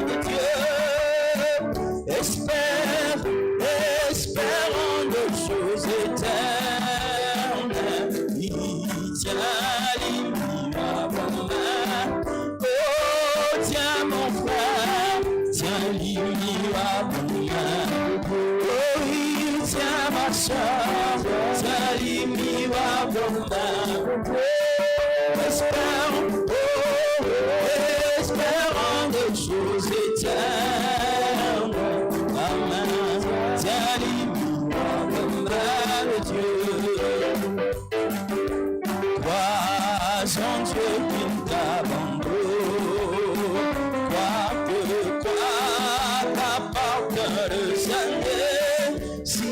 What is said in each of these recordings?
de Dieu. Espère, espérant de choses éternes. Il tient l'immuable main. Oh, tiens mon frère, tiens l'immuable main. Oh, il tient ma soeur, tiens l'immuable main. Espérons, oh, espérons des choses éternes. Amen. Tiens l'immuable main de Dieu. Crois en Dieu qui ne t'abandonne. Crois t'apporte le Seigneur. Si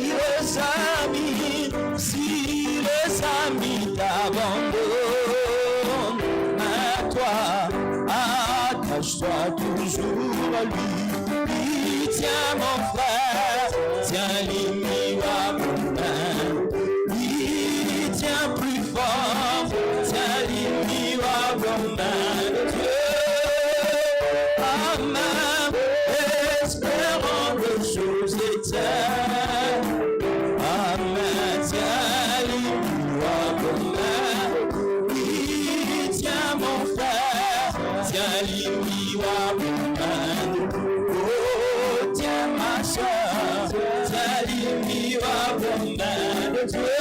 les amis t'abandonnent, attache-toi toujours à lui. Il tient mon frère, tiens l'immuable main. Il tient plus fort, tiens l'immuable main de Dieu. Amen, espérons des choses éternes. Amen, tiens l'immuable main. Il tient mon frère, tiens l'immuable main. Oh, tiens ma soeur, tiens l'immuable main de Dieu.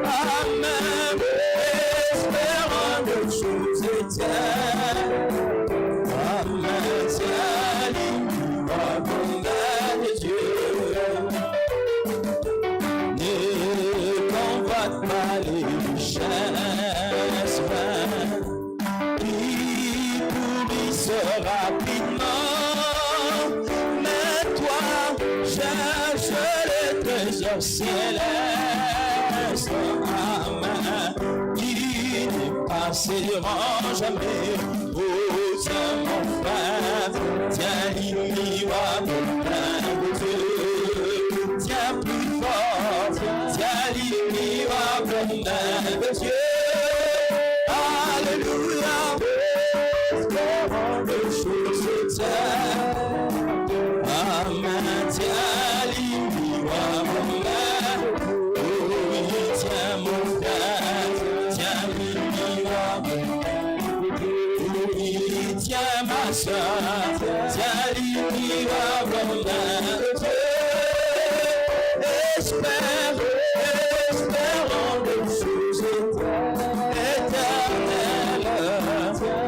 Amen, espérons de choses éternes. Amen, tiens l'immuable main de Dieu. Ne convoite pas les richesses qui pourrissent rapidement, mais toi, cherche les trésors célestes, amen, qui ne passeront jamais. Oh, tiens mon frère, tiens l'immuable main de Dieu, tiens plus fort, tiens l'immuable main de Dieu. Alléluia, espérons des choses éternes. Amen, tiens l'immuable main. Oh, tiens mon frère, tiens l'immuable main. Oh, tiens ma soeur, tiens l'immuable main de Dieu. Espérons des choses éternelles.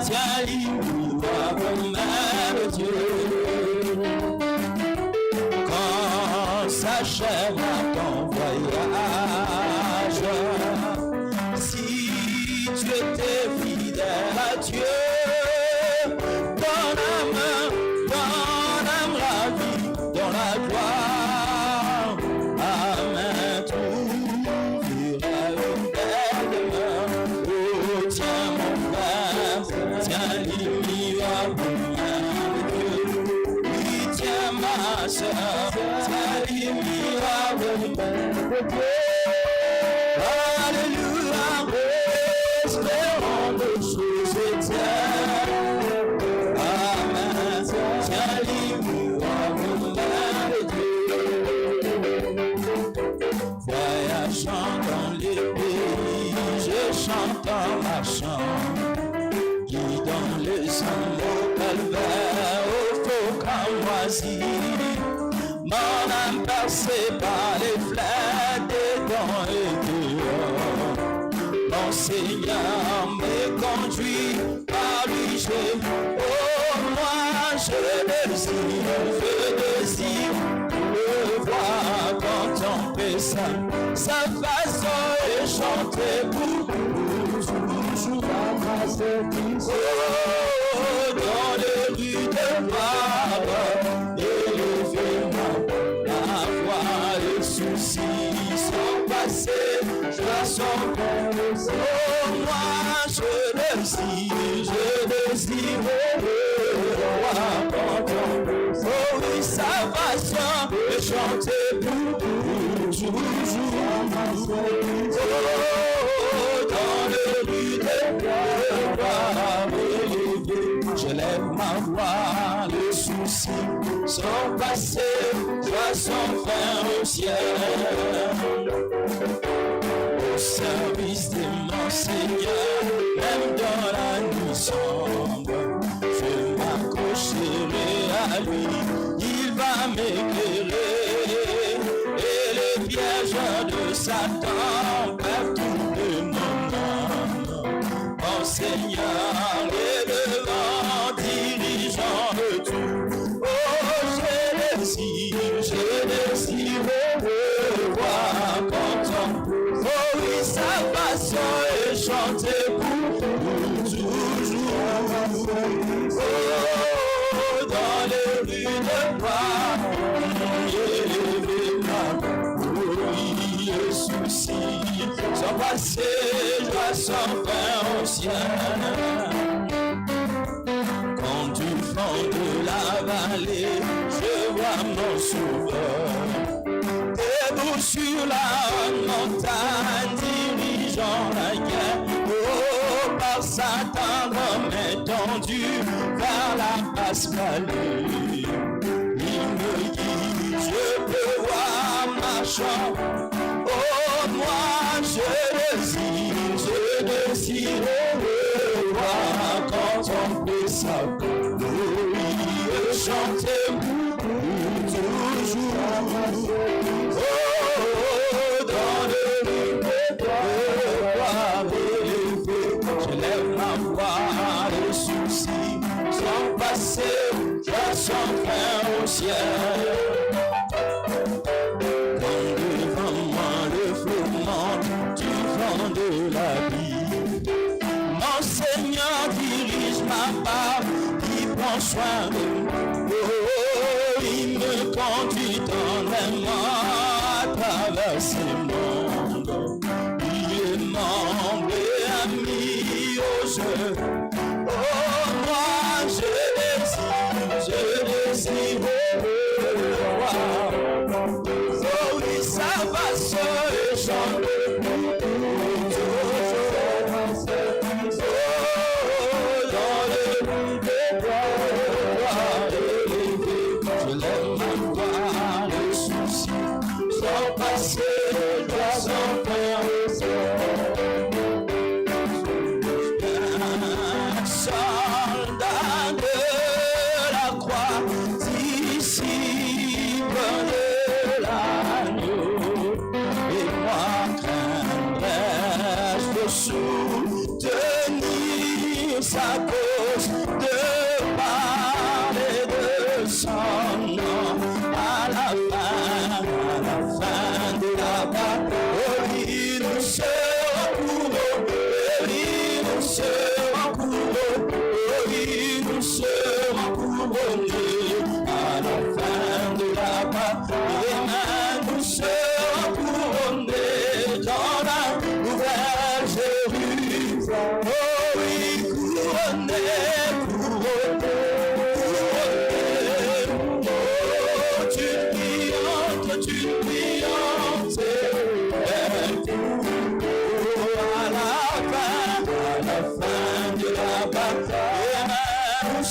Tiens l'immuable main de Dieu. Quand s'achèvera ton voyage, si tu étais fidèle à Dieu, ton âme ravie dans la gloire. Amen, trouvera une belle demeure. Oh, tiens mon frère, tiens l'immuable main de Dieu. Oui, tiens ma soeur, tiens l'immuable main de Dieu. Alléluia, espérons des choses éternes. Amen, tiens l'immuable main de Dieu. Voyageant dans les pays, je chante en marchant, guidant les hommes au calvaire, au faux cramoisi. Mon âme passée par les flèches des dents et dehors. Mon Seigneur me conduit par lui. Oh, moi je désire le voir contempler sa façon et chanter pour toujours à ma service. Oh, dans les rues de Paris, élever ma voix, les soucis sont passés, je sens comme oh, moi je désire le voir contempler. Oh oui, sa passion et chanter pour toujours à ma service. Oh, dans le but de gloire élevé, je lève ma ma voix, le souci sans passé, joie sans fin au ciel. Au service de mon Seigneur, même dans la nuit sombre, je m'accrocherai à lui, il va m'éclairer. Et les pièges de Satan partout de mon âme, mon Seigneur est devant, dirigeant de tout. Oh, je désire voir, contempler. Oh oui, sa façon et chanter pour toujours. Oh, dans les rues de Paris, élever ma voix, oui, les soucis sans passé, joie sans fin au ciel. Quand du fond de la vallée, je vois mon sauveur, debout sur la montagne, dirigeant la guerre. Oh, par sa tendre main tendue vers la basse vallée, il me guide, je peux voir ma chance. Oh, moi je désire le voir, contempler sa gloire et chanter pour toujours. Oh, dans le livre de gloire élevé, je lève ma voix, les soucis sans passé, joie sans fin au ciel. De la vie, mon Seigneur dirige ma part, il prend soin de moi. Oh, il me conduit tendrement à travers ces mondes. Il est membre et ami au jeu. Oh, moi je désire le voir. Oh oui, ça va se chanter. Sa cause de parler de son nom à la fin de la bataille. Il nous sera pour il nous sera pour il nous sera couronné à la fin de la bataille. Et nous sera couronné dans la nouvelle Jérusalem. Et nous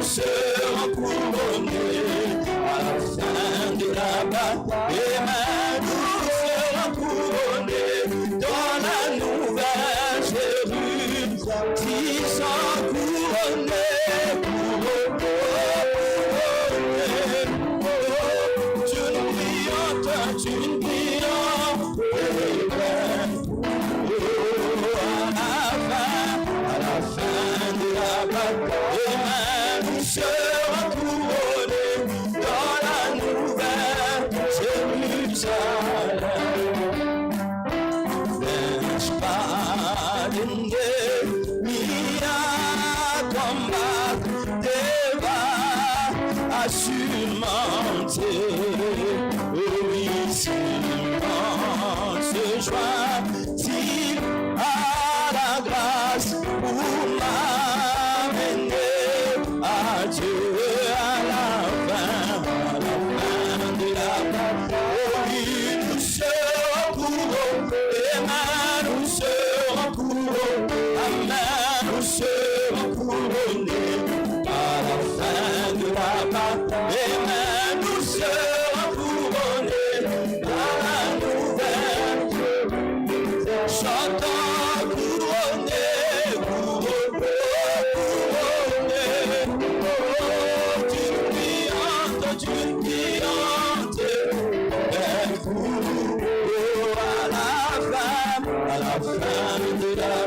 serons couronnés dans la nouvelle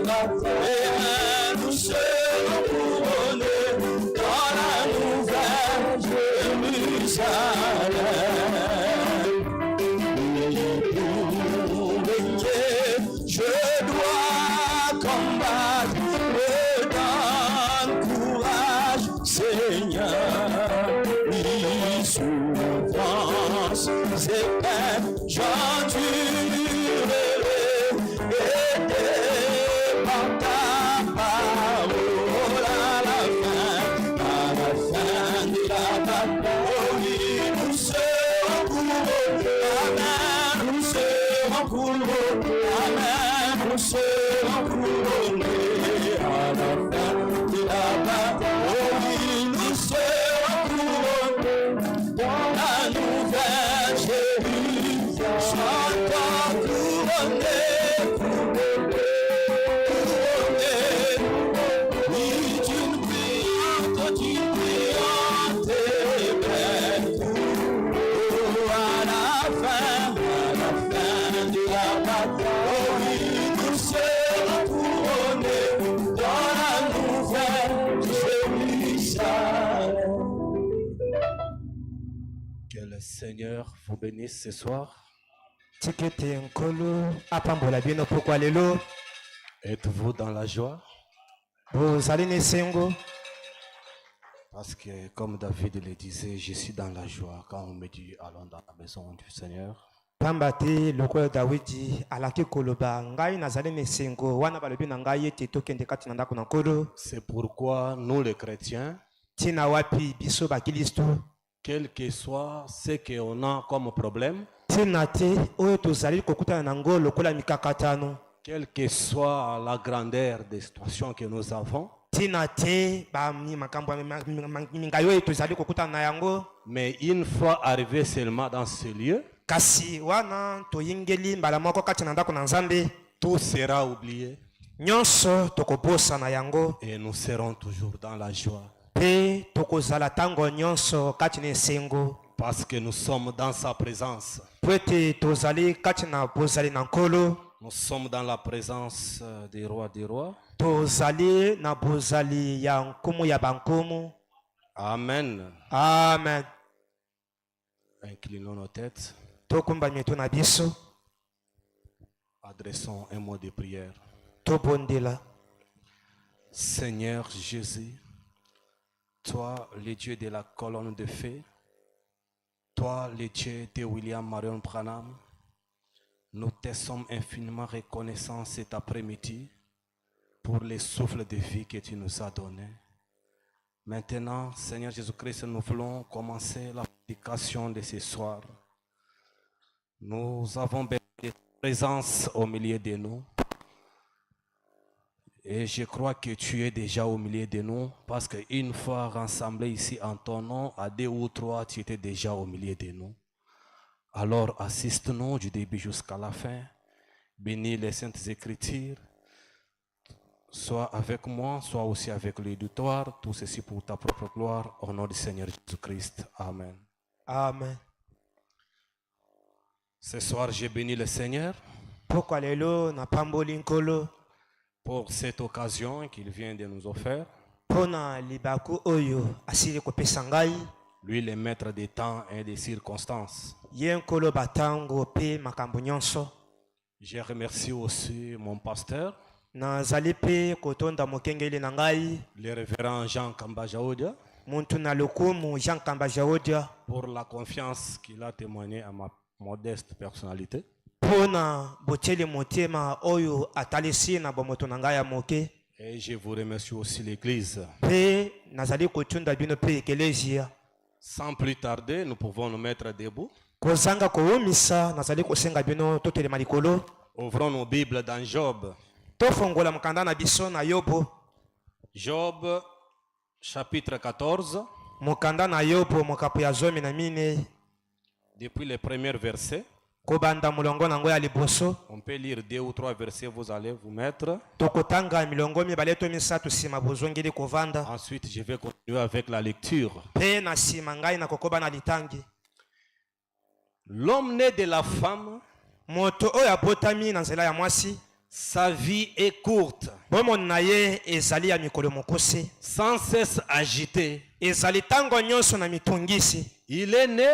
et nous serons couronnés dans la nouvelle Jérusalem. Je dois combattre, me donne courage, Seigneur. Oui, souffrance et peine, j'endurerai, aidé par ta parole à la fin de la bataille. Oui, nous serons couronnés, amen, nous serons couronnés, amen, nous serons couronnés à la fin de la bataille. Oui, nous serons couronnés dans la nouvelle Jérusalem. Chantons couronnés, couronnés, oui, d'une brillante belle. Oh, à la fin de la bataille, oui, nous serons couronnés dans la nouvelle Jérusalem. Que le Seigneur vous bénisse ce soir. tikete nkolo apambola bino pokwa lelo Êtes-vous dans la joie? bozali na esengo Parce que comme David le disait, je suis dans la joie quand on me dit allons dans la maison du Seigneur. pamba te lokola dawidi alaki koloba ngai nazali na esengo wana balobi na ngai ete tokende kati na ndako na nkolo. C'est pourquoi nous les chrétiens, ntina wapi biso bakilisto quel que soit ce qu'on a comme problème, ntina te oyo tozali kokutana na ngo lokola mikakatano, quelle que soit la grandeur des situations que nous avons, ntina te makambo ya mingai oyo tozali kokutana na yango, mais une fois arrivé seulement dans ce lieu, kasi wana toyingeli mbala moko kati na ndako na nzambe tout sera oublié nyonso tokobosa na yango et nous serons toujours dans la joie. pe tokozala tango nyonso kati na esengo Parce que nous sommes dans sa présence. po ete tozali kati na bozali na nkolo, Nous sommes dans la présence des rois des rois. tozali na bozali ya nkumu ya bankumu. Amen. Amen. Inclinons nos têtes. Tokumba mietu na biso Adressons un mot de prière. tobondela. Seigneur Jésus, toi le Dieu de la colonne de feu, toi le Dieu de William Marion Branham, nous te sommes infiniment reconnaissants cet après-midi pour les souffles de vie que tu nous as donnés. Maintenant, Seigneur Jésus-Christ, nous voulons commencer la prédication de ce soir. Nous avons besoin de ta présence au milieu de nous. Et je crois que tu es déjà au milieu de nous, parce qu'une fois rassemblés ici en ton nom, à 2 ou 3, tu étais déjà au milieu de nous. Alors assiste-nous du début jusqu'à la fin. Bénis les Saintes Écritures. Sois avec moi, sois aussi avec l'auditoire. Tout ceci pour ta propre gloire, au nom du Seigneur Jésus-Christ. Amen. Amen. Ce soir, je bénis le Seigneur Pokwa lelo na pamboli nkolo pour cette occasion qu'il vient de nous offrir. pona libaku oyo asili kopesa ngai, Lui, le maître des temps et des circonstances. ye nkolo batango pe makambo nyonso. Je remercie aussi mon pasteur, Nazali pe kotonda mokengeli na ngai le révérend Jean Kambajaodia, muntu na lokumu Jean Kamba Jaodia pour la confiance qu'il a témoignée à ma modeste personnalité. pona boteli motema oyo atalisi na bomoto na ngai ya moke, Et je vous remercie aussi l'Église. pe nazali kotunda bino pe ekelezia. Sans plus tarder, nous pouvons nous mettre debout. Kozanga koumisa nazali kosenga bino totelema likolo. Ouvrons nos Bibles dans Job. Tofongola mukanda na biso na Yobo. Job, chapitre 14, Mukanda na Yobo mokapu ya 14 depuis le premier verset. kobanda mulongo nango ya liboso. On peut lire 2 ou 3 versets, vous allez vous mettre. Tokotanga milongo mibale to misatu sima bozongeli kovanda. Ensuite, je vais continuer avec la lecture. Pe na sima ngai na kokoba na litangi. L'homme né de la femme, Moto oyo abotami na nzela ya mwasi, sa vie est courte. bomoi na ye ezali ya mikolo mokuse sans cesse agité. ezali ntango nyonso na mitungisi Il est né,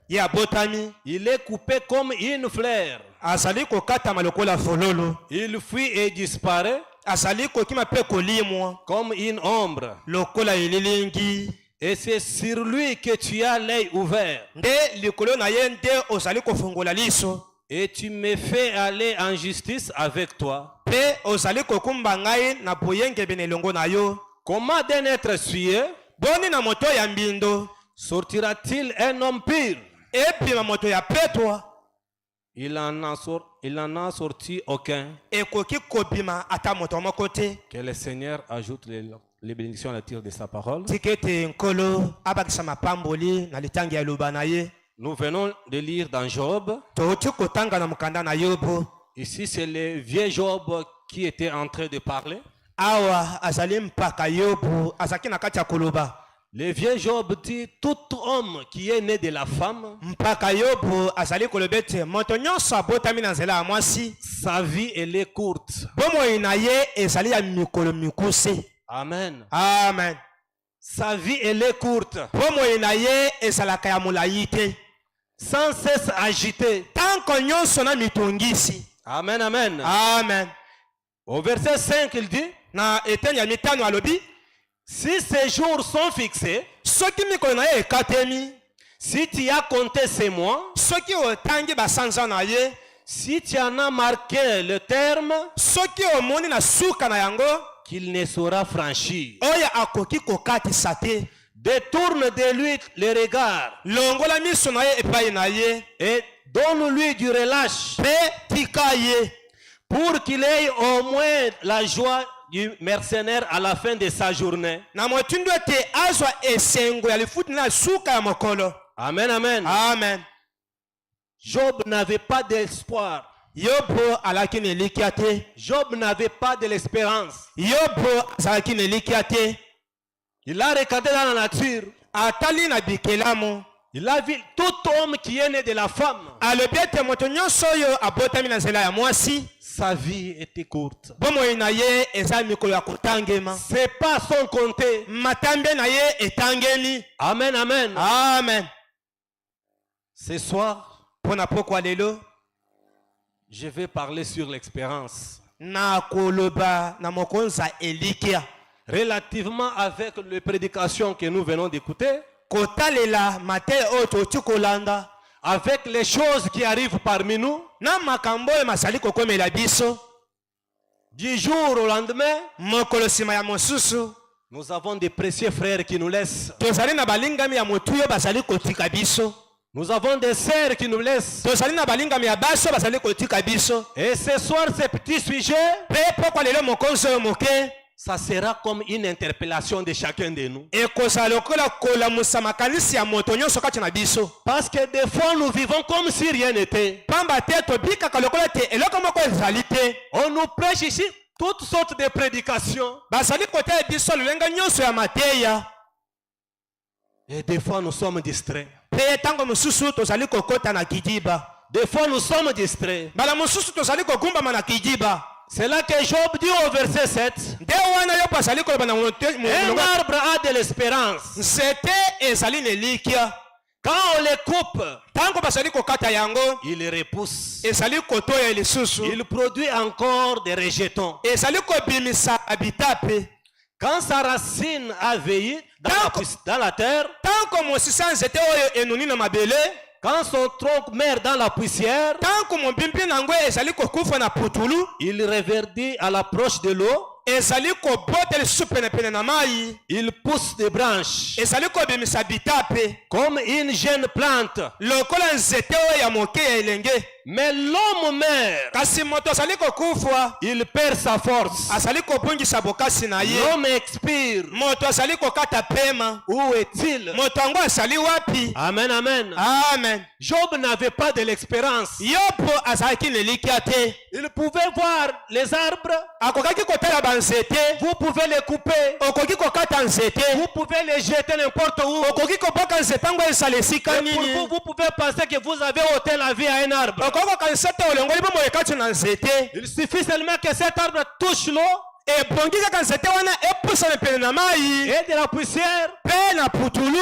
ye abotami il est coupé comme une fleur. azali kokatama lokola fololo Il fuit et disparaît azali kokima mpe kolimwa comme une ombre. lokola elilingi Et c'est sur lui que tu as l'œil ouvert. nde likolo na ye nde ozali kofungola liso Et tu me fais aller en justice avec toi. mpe ozali kokumba ngai na boyengebene elongo na yo. Comment d'un être souillé boni na moto ya mbindo sortira-t-il un homme pur? ebima moto ya petwa Il en a sorti aucun. ekoki kobima ata moto moko te. Que le Seigneur ajoute les bénédictions à la tire de sa parole. tika ete nkolo abakisa mapamboli na litangi ya eloba na ye. Nous venons de lire dans Job. touti kotanga na mokanda na yobo. Ici, c'est le vieux Job qui était en train de parler. awa azali mpaka yobo azalaki na kati ya koloba. Le vieux Job dit, tout homme qui est né de la femme, mpaka yobo azali koloba ete moto nyonso abotami na nzela ya mwasi sa vie elle est courte. bomoi na ye ezali ya mikolo mikuse. Amen. amen. Sa vie elle est courte. bomoi na ye ezalaka ya molai te. Sans cesse agité. tanko nyonso na mitungisi. Amen, amen. amen. Au verset 5, il dit, na eteni ya mitano alobi si ces jours sont fixés, soki mikolo na ye ekatemi si tu as compté ces mois, soki otangi basanza na ye si tu en as marqué le terme, soki omoni na suka na yango qu'il ne saura franchir. oyo akoki kokatisa te. Détourne de lui le regard longola miso na ye epai na ye et donne-lui du relâche mpe tika ye pour qu'il ait au moins la joie du mercenaire à la fin de sa journée. na motundu ete azwa esengo ya lifuti na suka ya mokolo. Amen, amen. amen. Job n'avait pas d'espoir. yobo alaki na elikia te. Job n'avait pas de l'espérance. yobo azalaki na elikia te. Il a regardé dans la nature. atali na bikelamu Il a vu tout homme qui est né de la femme. alobi ete moto nyonso oyo abotami na nzela ya mwasi Sa vie était courte. bomoi na ye eza mikolo ya kotangema. C'est pas son compté. matambe na ye etangeli. Amen, amen. amen. Ce soir, mpo na pokwa lelo je vais parler sur l'expérience. na koloba na mokonza elikia Relativement avec les prédications que nous venons d'écouter, kotalela mateya oyo toti kolanda avec les choses qui arrivent parmi nous, na makambo oyo masali kokomela biso du jour au lendemain, mokolo nsima ya mosusu nous avons des précieux frères qui nous laissent. tozali na balingami ya motu oyo bazali kotika biso. Nous avons des sœurs qui nous laissent. tozali na balingami ya basi oyo bazali kotika biso. Et ce soir, ce petit sujet, mpe pokwa lelo mokonzi oyo moke ça sera comme une interpellation de chacun de nous. ekozala lokola kolamusa makanisi ya moto nyonso kati na biso. Parce que des fois, nous vivons comme si rien n'était. pamba te tobikaka lokola te eloko moko ezali te. On nous prêche ici toutes sortes de prédications. bazali kotala biso lolenge nyonso ya mateya. Et des fois, nous sommes distraits. mpe ntango mosusu tozali kokota na kidiba. Des fois, nous sommes distraits. mbala mosusu tozali kogumbama na kidiba. C'est là que Job dit au verset 7, nde wana yo bazali koloba na un arbre a de l'espérance. nzete ezali na elikia. Quand on les coupe, ntango bazali kokata yango il repousse. ezali kotoya lisusu. Il produit encore des rejetons. ezali kobimisa bitape. Quand sa racine a veillé dans la terre, ntango mosisa nzete oyo enuni na mabele quand son tronc meurt dans la poussière, ntango mobimbi na yango ezali kokufa na putulu il reverdit à l'approche de l'eau, ezali kobota lisusu penepene na mai. il pousse des branches ezali kobimisa bitape comme une jeune plante. lokola nzete oyo ya moke ya elenge. Mais l'homme meurt, kasi moto azali kokufa il perd sa force. azali kobungisa bokasi na ye. L'homme expire. moto azali kokata pema. Où est-il? moto yango azali wapi? Amen, amen. amen. Job n'avait pas de l'expérience. yobo azalaki na elikia te. Il pouvait voir les arbres, akokaki kotala banzete. vous pouvez les couper, okoki kokata nzete. vous pouvez les jeter n'importe où. okoki koboka nzete yango ezala esika Et pour nini. vous, vous pouvez penser que vous avez ôté la vie à un arbre. okoki kokanisa te olongoli bomoi kati na nzete. Il suffit seulement que cet arbre touche l'eau ebongi kaka nzete wana epusana pene na mai et de la poussière, mpe na putulu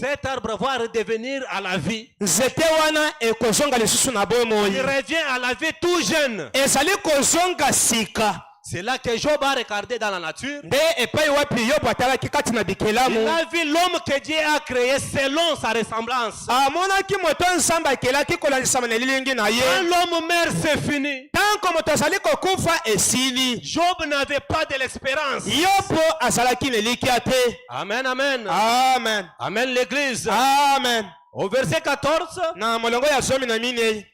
cet arbre va redevenir à la vie. nzete wana ekozonga lisusu na bomoi Il revient à la vie tout jeune. ezali kozonga sika C'est là que Job a regardé dans la nature. nde epai wapi yobu atalaki kati na Il bikelamu a vu l'homme que Dieu a créé selon sa ressemblance. amonaki moto nzambe akelaki kolandisama na elilingi na Quand ye l'homme meurt, c'est fini. ntango moto azali kokufa esili Job n'avait pas de l'expérience. yobu azalaki na elikya te Amen, amen. amen Amen, l'église. amen Au verset 14, na molongo ya zomi na minei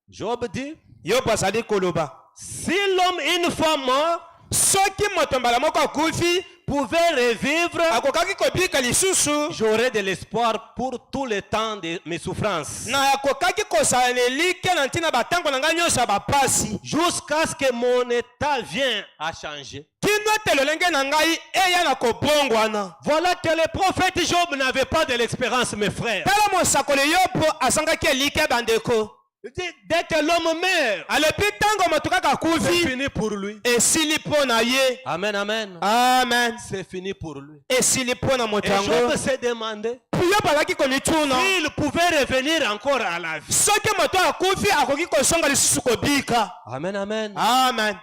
Job dit, yobu azali koloba si l'homme une fois mort soki moto mbala moko akufi pouvait revivre, akokaki kobika lisusu j'aurais de l'espoir pour tout le temps de mes souffrances. na akokaki kozala na elikya na ntina batango na ngai nyonso ya bapasi Jusqu'à ce que mon état vienne à changer. kino ete lolenge na ngai eya na kobongwana Voilà que le prophète Job n'avait pas de l'expérience, mes frères. tala mosakoli yobu azangaki elikya bandeko Il dit, dès que l'homme meurt, alobi ntango moto kaka c'est akufi fini pour lui. esili mpo na ye Amen, amen. amen C'est fini pour lui. esili mpo na moto Et yango Job s'est demandé mpo yobu azalaki komituna s'il pouvait revenir encore à la vie. soki moto akufi akoki kozonga lisusu kobika Amen, amen. amen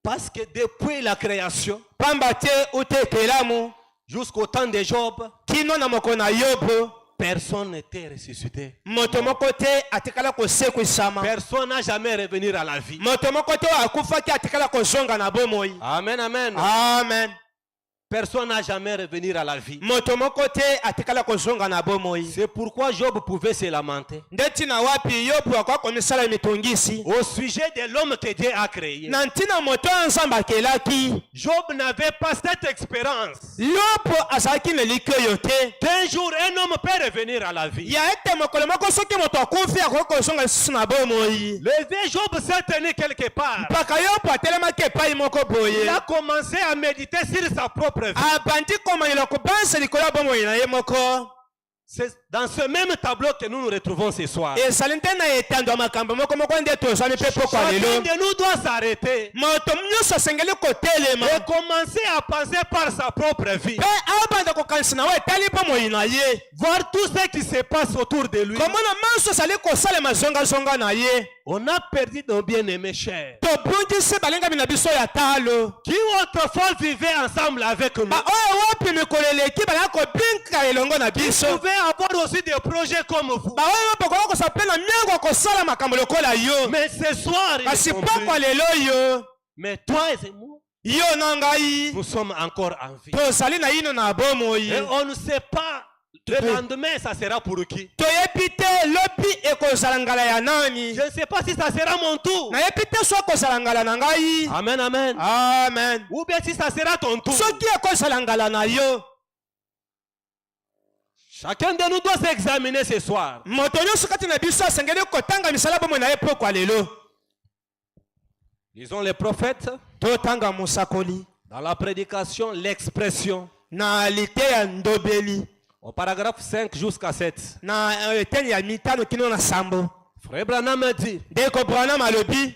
Parce que depuis la création pamba te uta ekelamu jusqu'au temps de Job, kino na moko na yobu personne n'était ressuscité. moto moko te atikala kosekwisama Personne n'a jamais revenir à la vie. moto moko te oyo akufaki atikala kozonga na bomoi Amen, amen. amen Personne n'a jamais revenir à la vie. moto moko te atikala kozonga na bomoi C'est pourquoi Job pouvait se lamenter nde ntina wapi yobu akoka komisala mitungisi au sujet de l'homme que Dieu a créé. na ntina moto oyo nzambe akelaki Job n'avait pas cette expérience. yobu azalaki na eliki oyo te Qu'un jour, un homme peut revenir à la vie. ya ete mokolo moko soki moto akufi akoki kozonga lisusu na bomoi Le vieux Job s'est tenu quelque part. mpaka yobu atelemaki epai moko Il boye a commencé à méditer sur sa propre vie. abandi komanela kobanisa likolo ya bomoi na ye moko C'est dans ce même tableau que nous nous retrouvons ce soir. ezali nte na etando ya makambo moko moko nde tozwami mpe pokwa Chacun lelo de nous doit s'arrêter moto nyonso asengeli kotelema et commencer à penser par sa propre vie. mpe abanda kokanisa na we etali bomoi na ye Voir tout ce qui se passe autour de lui. komona manso azali kosalema zonga na ye On a perdu nos bien-aimés chers tobungisi balingami na biso ya talo qui autrefois vivaient ensemble avec nous. baoyo wapi mikolo eleki balaka kobinka elongo na Ils biso pouvaient avoir aussi des projets comme vous. baoyo bakoka kosa mpe na miango ya kosala makambo lokola yo Mais ce soir, kasi ils ont compris. pokwa lelo yo Mais toi et moi, yo na ngai nous sommes encore en vie. tozali na yino na bomoi Et on ne sait pas le lendemain, ça sera pour qui. toyebi te lobi ekozala ngala ya nani Je ne sais pas si ça sera mon tour. nayebi te so ekozala ngala na ngai Amen, amen. amen Ou bien si ça sera ton tour. soki ekozala ngala na yo Chacun de nous doit s'examiner ce soir. moto nyonso kati na biso asengeli kotanga misala bomoi na ye pokwa lelo Lisons les prophètes. totanga mosakoli Dans la prédication, l'expression. na lite ya ndobeli Au paragraphe 5 jusqu'à 7. na eteni ya mitano kino na sambo Frère Branham dit, ndeko branam alobi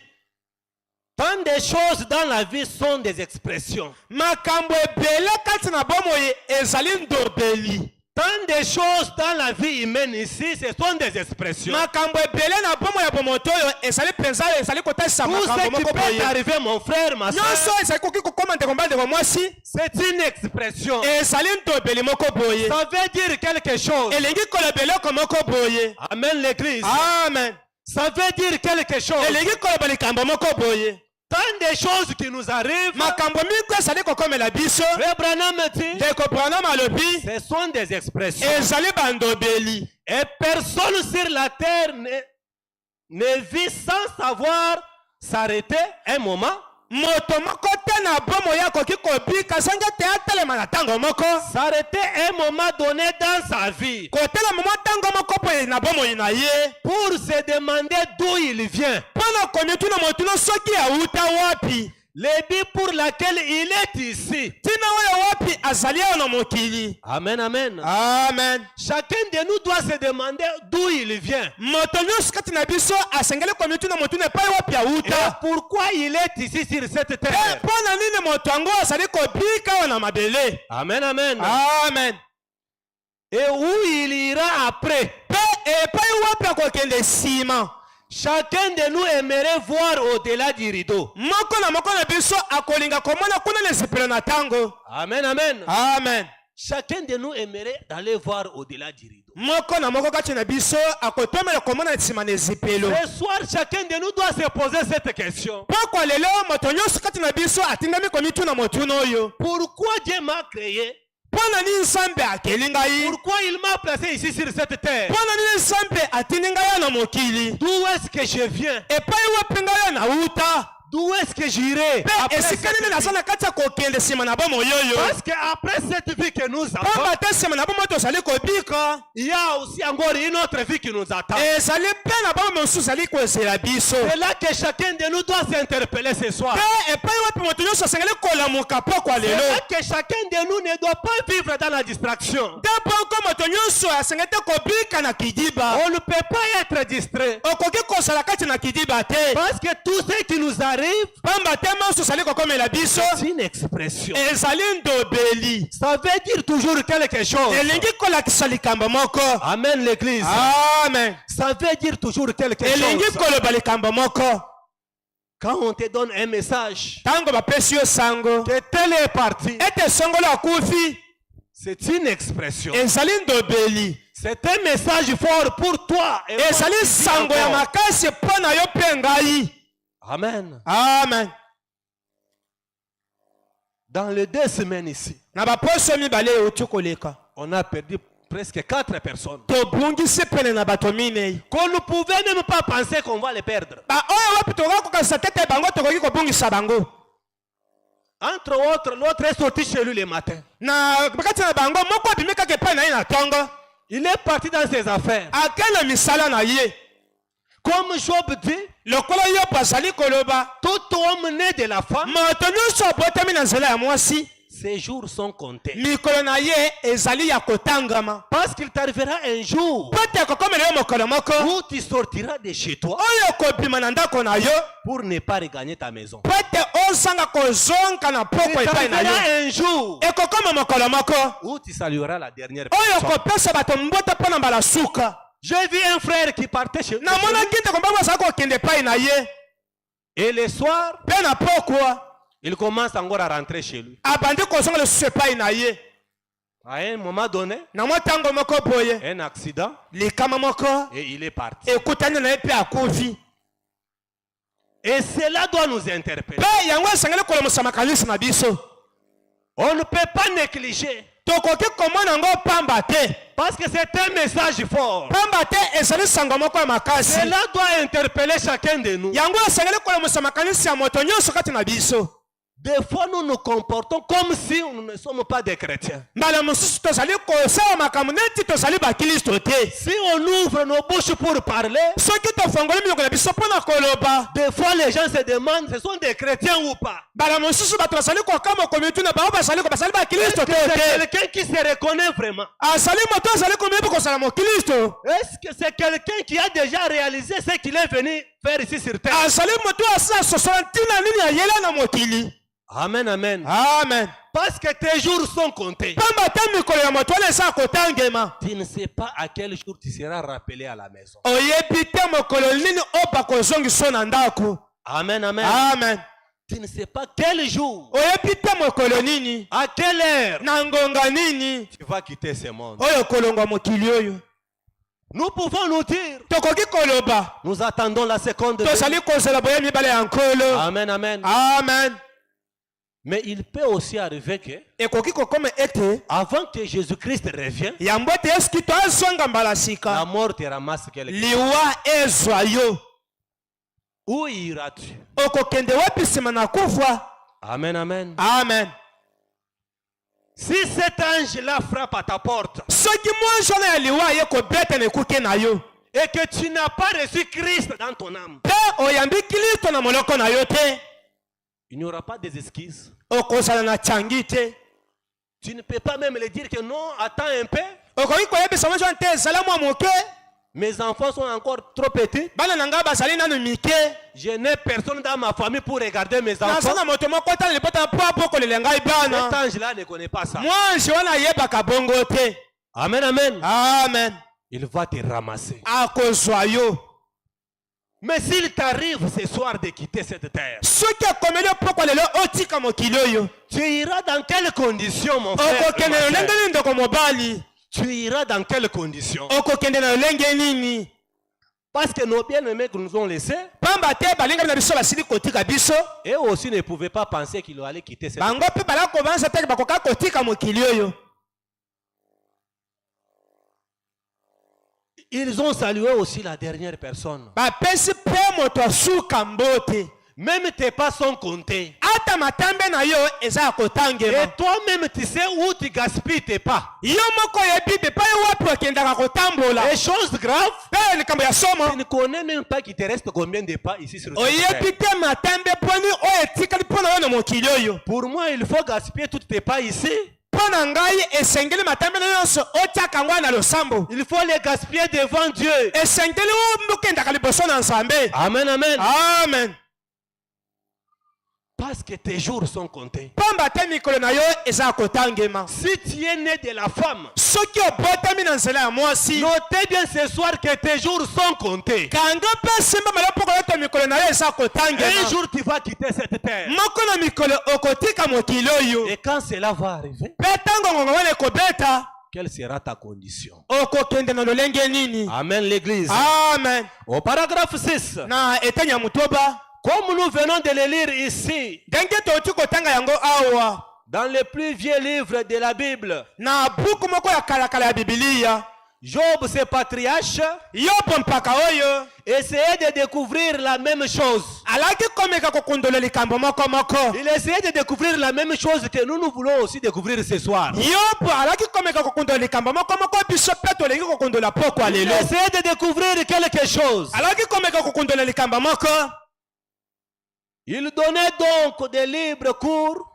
tant de choses dans la vie sont des expressions. makambo ebele kati na bomoi ezali ndobeli Tant de choses dans la vie humaine ici, ce sont des expressions. makambo ebele na bomoi ya bomoto oyo ezali mpenza ezali kotalisa Tout makambo ce qui moko peut boye arriver, mon frère, ma nyonso soeur, ezali koki kokoma ndeko mba ndeko mwasi c'est une expression. ezali ndobeli moko boye Ça veut dire quelque chose. elingi koloba eloko moko boye Amen, l'église. amen Ça veut dire quelque chose. elingi koloba likambo moko boye Tant de choses qui nous arrivent, makambo mingi ezali kokomela biso Frère Branham dit, ndeko branam alobi ce sont des expressions. ezali bandobeli Et personne sur la terre ne vit sans savoir s'arrêter un moment, moto moko te na bomoi akoki kobika songe te atelema na ntango moko s'arrêter un moment donné dans sa vie kotelema mwa ntango moko boye na bomoi na ye pour se demander d'où il vient. mpo na komituna motuna soki awuta wapi Le but pour laquelle il est ici. tina oyo wapi azali awa na mokili. Amen, amen. Amen. Chacun de nous doit se demander d'où il vient. Moto nyonso kati na biso asengeli komituna motuna epai wapi Et auta. pourquoi il est ici sur cette terre. Mpo na nini moto yango azali kobika awa na mabele. Amen, amen. Amen. Et où il ira après. Mpe epai wapi akokende nsima. Chacun de nous aimerait voir au-delà du rideau. Moko na moko na biso akolinga komona kuna na esepelo na tango. Amen, amen. Amen. Chacun de nous aimerait aller voir au-delà du rideau. Moko na moko kati na biso akotomela komona nsima na ezipelo. Ce soir, chacun de nous doit se poser cette question. Poko lelo moto nyonso kati na biso atindami komituna motuna oyo. Pourquoi Dieu m'a créé? Mpo na nini nzambe akeli ngai? Pourquoi il m'a placé ici sur cette terre? Mpo na nini nzambe atindi ngai na mokili? D'où est-ce que je viens? Epai wapi ngai na uta? D'où est-ce que j'irai? Mpe esika nini naza na kati ya kokende nsima na bomo yoyo? Parce qu'après cette vie que nous avons, Pamba te nsima na bomo tozali kobika. il y a aussi encore une autre vie qui nous attend. Ezali mpe na bomo mosusu ezali kozela biso. C'est là que chacun de nous doit s'interpeller ce soir. Mpe epai wapi moto nyonso asengeli kolamuka pokwa C'est lelo. là que chacun de nous ne doit pas vivre dans la distraction. Nde poko moto nyonso asengeli te kobika na kidiba. On ne peut pas être distrait. Okoki kozala kati na kidiba te. Parce que tout ce qui nous arrive, Pamba te mosusu ezali kokomela biso. c'est une expression. Ezali ndobeli. Ça veut dire toujours quelque chose. Elingi kolakisa likambo moko. Amen l'église. Amen. Ça veut dire toujours quelque Elingi chose. koloba likambo moko. Quand on te donne un message, Tango bapesi yo sango. que tel est parti, Ete songolo akufi. c'est une expression. Ezali ndobeli. C'est un message fort pour toi. Et moi Ezali qui vis sango ya encore. makasi mpo na yo mpe ngai. Amen. Amen. Dans les 2 semaines ici, Na baposo mibale euti koleka. on a perdu presque 4 personnes. Tobungisi pene na bato minei. Qu'on ne pouvait même pas penser qu'on va les perdre. Ba oyo wapi tokoki kokangisa tete bango tokoki kobungisa bango. Entre autres, l'autre est sorti chez lui le matin. Na kati na bango moko abimi kaka epai na ye na ntongo. Il est parti dans ses affaires. Akele misala na ye. Comme Job dit, Lokola Yob azali koloba. tout homme né de la femme, Moto nyonso abotami na nzela ya mwasi. ses jours sont comptés. Mikolo na ye ezali ya kotangama. Parce qu'il t'arrivera un jour Po te kokomela yo mokolo moko. où tu sortiras de chez toi Oyo kobima na ndako na yo. pour ne pas regagner ta maison. Po te ozanga kozonga na Il poko epai na yo. t'arrivera un jour Ekokoma mokolo moko. où tu salueras la dernière Oyo personne. kopesa bato mbota mpo na mbala suka. J'ai vu un frère qui partait chez lui. Namonaki te kombango azali kokende epai na ye. Et le soir, Mpe na pokwa il commence encore à rentrer chez lui. abandi kozonga lisusu epai na ye. À un moment donné, Na mwa ntango moko boye un accident likama moko et il est parti. ekutani na ye mpe akufi. Et cela doit nous interpeller. Mpe yango esengeli kolomosa makanisi na biso. On ne peut pas négliger. Tokoki komona yango pamba te. Parce que c'est un message fort. Pamba te ezali sango moko ya makasi. Cela doit interpeller chacun de nous. Yango esengeli kolomosa makanisi ya moto nyonso kati na biso. Des fois, nous nous comportons comme si nous ne sommes pas des chrétiens. Mbala mosusu tozali kosala makambo neti tozali baklisto te. Si on ouvre nos bouches pour parler, Soki tofongoli miloko na biso mpo na koloba. des fois les gens se demandent, ce sont des chrétiens ou pas? Mbala mosusu bato bazali kokama komituna bango bazali baklisto te C'est te. quelqu'un qui se reconnaît vraiment. Azali moto azali komiyebi kozala moklisto. Est-ce que c'est quelqu'un qui a déjà réalisé ce qu'il est venu faire ici sur terre? Azali moto asala sosola ntina nini ayela na mokili. Amen, amen. Amen. Parce que tes jours sont comptés. Pamba te mikolo ya moto wana eza kotangema. Tu ne sais pas à quel jour tu seras rappelé à la maison. Oyebi te mokolo nini oyo bakozongiso na ndako. Amen, amen. Amen. Tu ne sais pas quel jour, Oyebi te mokolo nini. à quelle heure Na ngonga nini. tu vas quitter ce monde. Oyo kolongwa mokili oyo. Nous pouvons nous dire, Tokoki koloba. nous attendons la seconde. Tozali kozela boye mibale ya nkolo. Amen, amen. Amen. Mais il peut aussi arriver que, Ekoki kokoma ete. avant que Jésus-Christ revienne, Yambo te eski to azonga mbala la sika. mort te ramasse quelque part. Liwa ezwa yo. Où iras-tu? Okokende wapi nsima na kufa. Amen, amen. Amen. Si cet ange-là frappe à ta porte Soki mwanzo na ya liwa ye kobeta na ekuke na yo. et que tu n'as pas reçu Christ dans ton âme, Te oyambi Kristo na moloko na yo te. Il n'y aura pas des esquisses. okozala na changi te. Tu ne peux pas même le dire que non, attends un peu. Okoki koyebisa mwa te ezala mwa moke. Mes enfants sont encore trop petits. Bana na ngai bazali nanu mike. Je n'ai personne dans ma famille pour regarder mes enfants. Naza na moto moko tala libota po apokolela ngai bana. Cet ange-là ne connaît pas ça. Moi je wana yebaka bongo te. Amen, amen. Amen. Il va te ramasser. Akozwa yo. Mais s'il t'arrive ce soir de quitter cette terre, Soki akomeli opokolelo otika mokili oyo. tu iras dans quelles conditions, mon frère? Okokende na lolenge nini ndeko mobali? Tu iras dans quelles conditions? Okokende na lolenge nini? Parce que nos bien-aimés que nous ont laissés, Pamba te balinga na biso basili kotika biso. eux aussi ne pouvaient pas penser qu'ils allaient quitter cette terre. Bango pe bala kobanza te bakoka kotika mokili oyo. Ils ont salué aussi la dernière personne. Bapesi pe moto asuka mbote. Même tes pas sont comptés. Ata matambe na yo eza Et kotangema. toi-même, tu sais où tu gaspilles tes pas. Yo moko yebi be pa yo wapi okendaka kotambola. Les choses graves, Pe likambo ya tu somo. ne connais même pas qu'il te reste combien de pas ici sur cette terre. Oyebi te matambe poni oyo etikali mpona yo na mokili oyo. Pour moi, il faut gaspiller toutes tes pas ici. Mpona ngai esengeli matambe na nyonso otiaka yango na losambo. Il faut les gaspiller devant Dieu. Esengeli oyo okendaka liboso na Nzambe. Amen, amen. Amen. Parce que tes jours sont comptés. Pamba te mikolo na yo eza kotangema. Si tu es né de la femme, Soki obotami na nzela ya mwasi. notez bien ce soir que tes jours sont comptés. Kanga pe simba malo poko yoto mikolo na yo eza Un kotangema. jour, tu vas quitter cette terre. Moko na mikolo okotika mokili oyo. Et quand cela va arriver, Pe tango ngongo wana ekobeta. quelle sera ta condition? Okokende na lolenge nini? Amen, l'église. Amen. Au paragraphe 6, Na etenya mutoba. comme nous venons de le lire ici, Denge toti kotanga yango awa. dans le plus vieux livre de la Bible, Na buku moko ya kalakala ya Biblia. Job, ce patriarche, Yobo mpaka oyo. essayait de découvrir la même chose. Alaki komeka kokundola likambo moko moko. Il essayait de découvrir la même chose que nous voulons aussi découvrir ce soir. Yobo alaki komeka kokundola likambo moko moko biso pe tolingi kokundola poko Il alelo. essayait de découvrir quelque chose. Alaki komeka kokundola likambo moko. Il donnait donc des libres cours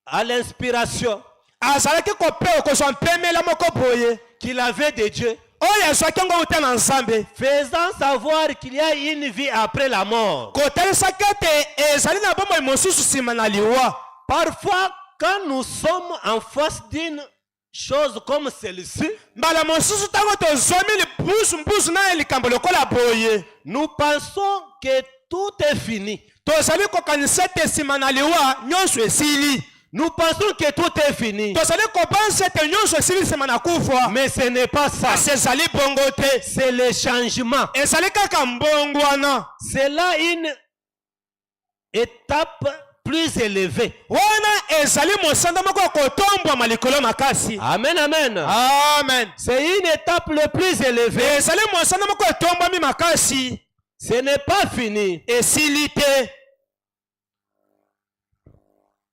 à l'inspiration Azalaki kope okozwa mpemela moko boye. qu'il avait de Dieu, Oyo azwaki yango uta na Nzambe. faisant savoir qu'il y a une vie après la mort. Kotalisaki ete ezali na bomoi mosusu nsima na liwa. Parfois, quand nous sommes en face d'une chose comme celle-ci, Mbala mosusu ntango tozwami mbusu na likambo lokola boye. nous pensons que tout est fini. Tozali kokanisa ete nsima na liwa nyonso esili. Nous pensons que tout est fini. Tozali kobanza ete nyonso esili nsima na kufa. Mais ce n'est pas ça. Kasi ezali bongo te. C'est le changement. Ezali kaka mbongwana. C'est là une étape plus élevée. Wana ezali mosanda moko ya kotombwama likolo makasi. Amen, amen. Amen. C'est une étape le plus élevée. Ezali mosanda moko etombwami makasi. Ce n'est pas fini. Esili te.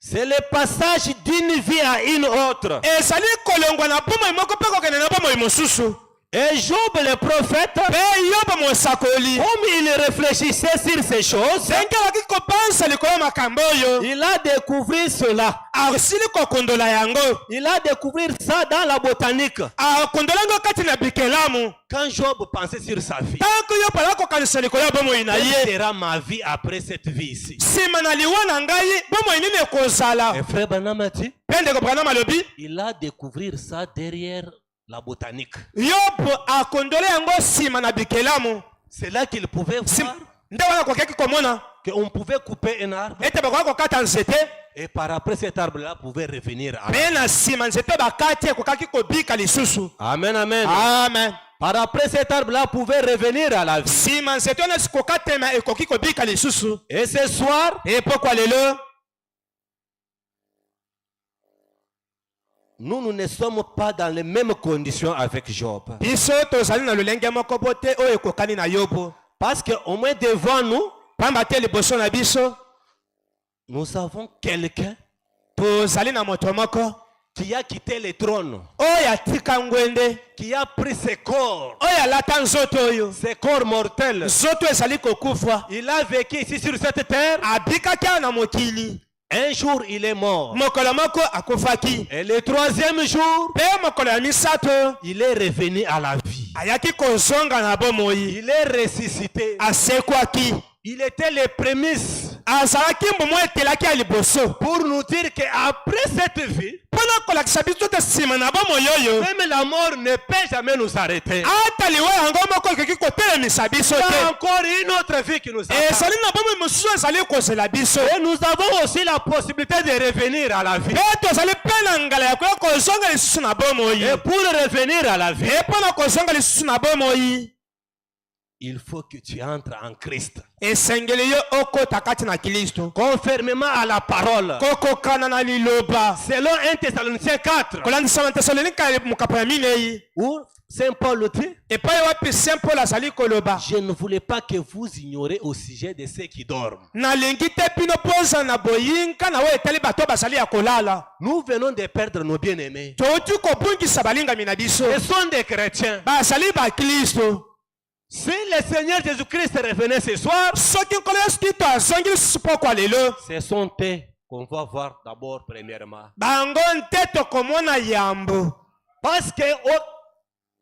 C'est le passage d'une vie à une autre. Ezali kolongwa na bomoi moko mpe kokende na bomoi mosusu. Et Job le prophète, Pe Yobo mosakoli. comme il réfléchissait sur ces choses, Ndenge alaki kobanza likolo ya makambo oyo. il a découvert cela. Asili kokondola yango. Il a découvert ça dans la botanique. Akondola yango kati na bikelamu. Quand Job pensait sur sa vie, Tanko Yobo alakokanisa likolo ya bomoi na quelle ye. sera ma vie après cette vie ici? Nsima na liwa na ngai bomoi nini ekozala. Et frère Branham a dit, Pe ndeko Branham alobi. il a découvert ça derrière la botanique. Yobo akondola yango nsima na bikelamu. C'est là qu'il pouvait voir Nde wana kokeki komona. qu'on pouvait couper un arbre Ete bakoka kokata nzete. et par après cet arbre-là pouvait revenir. À... Me na nsima nzete bakati ekokaki kobika lisusu. Amen, amen. Amen. Par après cet arbre-là pouvait revenir à la vie. Nsima nzete wana sikokatema ekoki kobika lisusu. Et ce soir, Epokwa lelo. nous ne sommes pas dans les mêmes conditions avec Job. Biso tozali na lolenge moko bote oyo ekokani na Yobo. Parce qu'au moins devant nous, Pamba te liboso na biso nous avons quelqu'un tozali na moto moko qui a quitté le trône, oyo atika ngwende, qui a pris ses corps, oyo alata nzoto oyo, ses corps mortels. nzoto ezali kokufa, Il a vécu ici sur cette terre. abikaki awa na mokili, Un jour, il est mort. mokolo moko akufaki, Et le troisième jour, mpe mokolo ya misato il est revenu à la vie. ayaki kozonga na bomoi, Il est ressuscité. asekwaki, Il était les prémices azalaki mbumu etelaki ya liboso, pour nous dire qu'après cette vie, mpona kolakisa biso te nsima na bomoi oyo, même la mort ne peut jamais nous arrêter. ata liwa yango moko ekoki kotelemisa biso Il y a te, encore une autre vie qui nous attend. ezali na bomoi mosusu ezali kozela biso, Et nous avons aussi la possibilité de revenir à la vie. mpe tozali mpe na ngala ya koya kozonga lisusu na bomoi, Et pour revenir à la vie, e mpona kozonga lisusu na bomoi, il faut que tu entres en Christ. esengeli yo okota kati na Kristo, Conformément à la parole. kokokana na liloba, Selon 1 Thessaloniciens 4, kolandisa na Tesalonika mokapo ya minei, où Saint Paul dit, epai wapi Saint Paul azali koloba, je ne voulais pas que vous ignorez au sujet de ceux qui dorment. nalingi te bino poza na boyinka na oyo etali bato bazali ya kolala, Nous venons de perdre nos bien-aimés. touti kobungisa balingami na biso, Ce sont des chrétiens. bazali bakristo. Si le Seigneur Jésus-Christ revenait ce soir, Soki nkolo Yesu Kristo azongi lisusu pokwa lelo, ce sont eux qu'on va voir d'abord premièrement. bango nte tokomona yambo, Parce que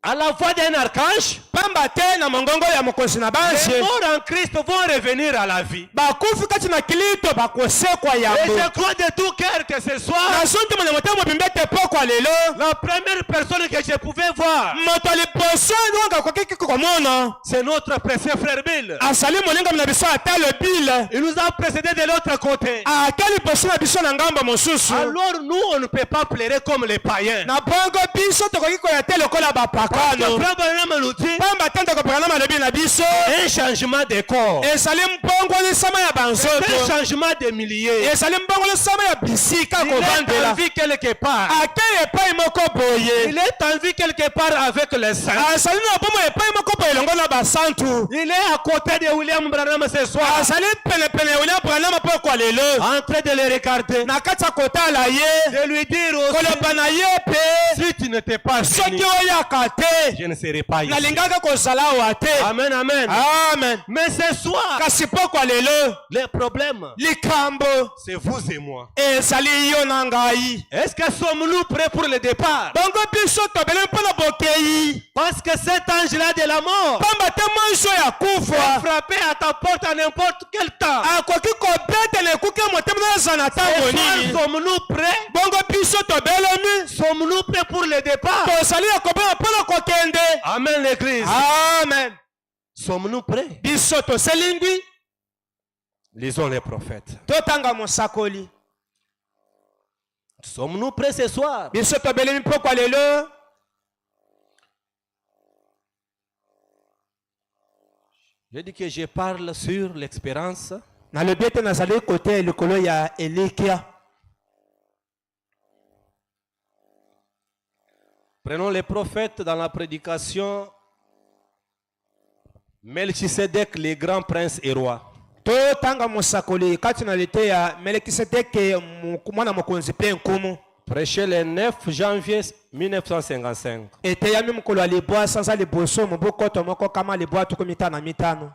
à la voix d'un archange, pamba te na mongongo ya mokonzi na les banze, morts en Christ vont revenir à la vie. bakufi kati na Kristo bakosekwa Et yambo. je crois de tout cœur que ce soir, nazondima na motema mobimbi ete pokwa lelo, la première personne que je pouvais voir, moto liboso nionga akokiki komona c'est notre précieux frère Bill. azali molingami na biso ata lobile, Il nous a précédé de l'autre côté. ata liboso na biso na ngambo mosusu, Alors nous, on ne peut pas pleurer comme les païens. na bongo biso tokoki koya te lokola Parce que bapakano, Frère Branham nous dit, pamba te ndeko Branham alobi na biso un changement de corps, ezali mbongolisama ya un banzoto, changement de milliers. ezali mbongolisama ya bisika Il est en kovandela, vie quelque part. akei epai moko boye, Il est en vie quelque part avec les saints. azali na bomo epai moko boye elongo na basantu, Il est à côté de William Branham ce soir, azali penepene ya William Branham pokwa lelo, en train de le regarder, na kati ya kotala ye, de lui dire aussi, koloba na ye pe, si tu n'étais pas soki venu, oyaka te je ne serais pas ici. nalingaka kozala awa te. Amen, amen. Amen. Mais ce soir, Kasi pokwa lelo le problème, likambo c'est vous et moi. ezali yo na ngai, Est-ce que sommes-nous prêts pour le départ? bongo biso tobele mpona bokei, Parce que cet ange-là de la mort pamba te mwanso ya peut kufa frapper à ta porte à n'importe quel temps. akoki kobetela ekuki ya motema na eza na ntango Ce soir, nini, sommes-nous prêts? bongo biso tobelemi Sommes-nous prêts pour le départ? tozali ya kobela mpona kokende. Amen, l'église. Amen. Sommes-nous prêts? Biso toselingwi Lisons les prophètes. totanga mosakoli, Sommes-nous prêts ce soir? biso tobelemi pokwa lelo. Je dis que je parle sur l'expérience nalobi ete nazali kote ya likolo ya elikia. Prenons les prophètes dans la prédication. Melchisedec, le grand prince et roi. totanga mosakoli kati na lete ya Melikisedeke mwana mokonzi mpe nkumu, Prêché le 9 janvier 1955. eteyami mokolo ya libwa sanza liboso mobu koto moko kama libwa tuku mitano na mitano.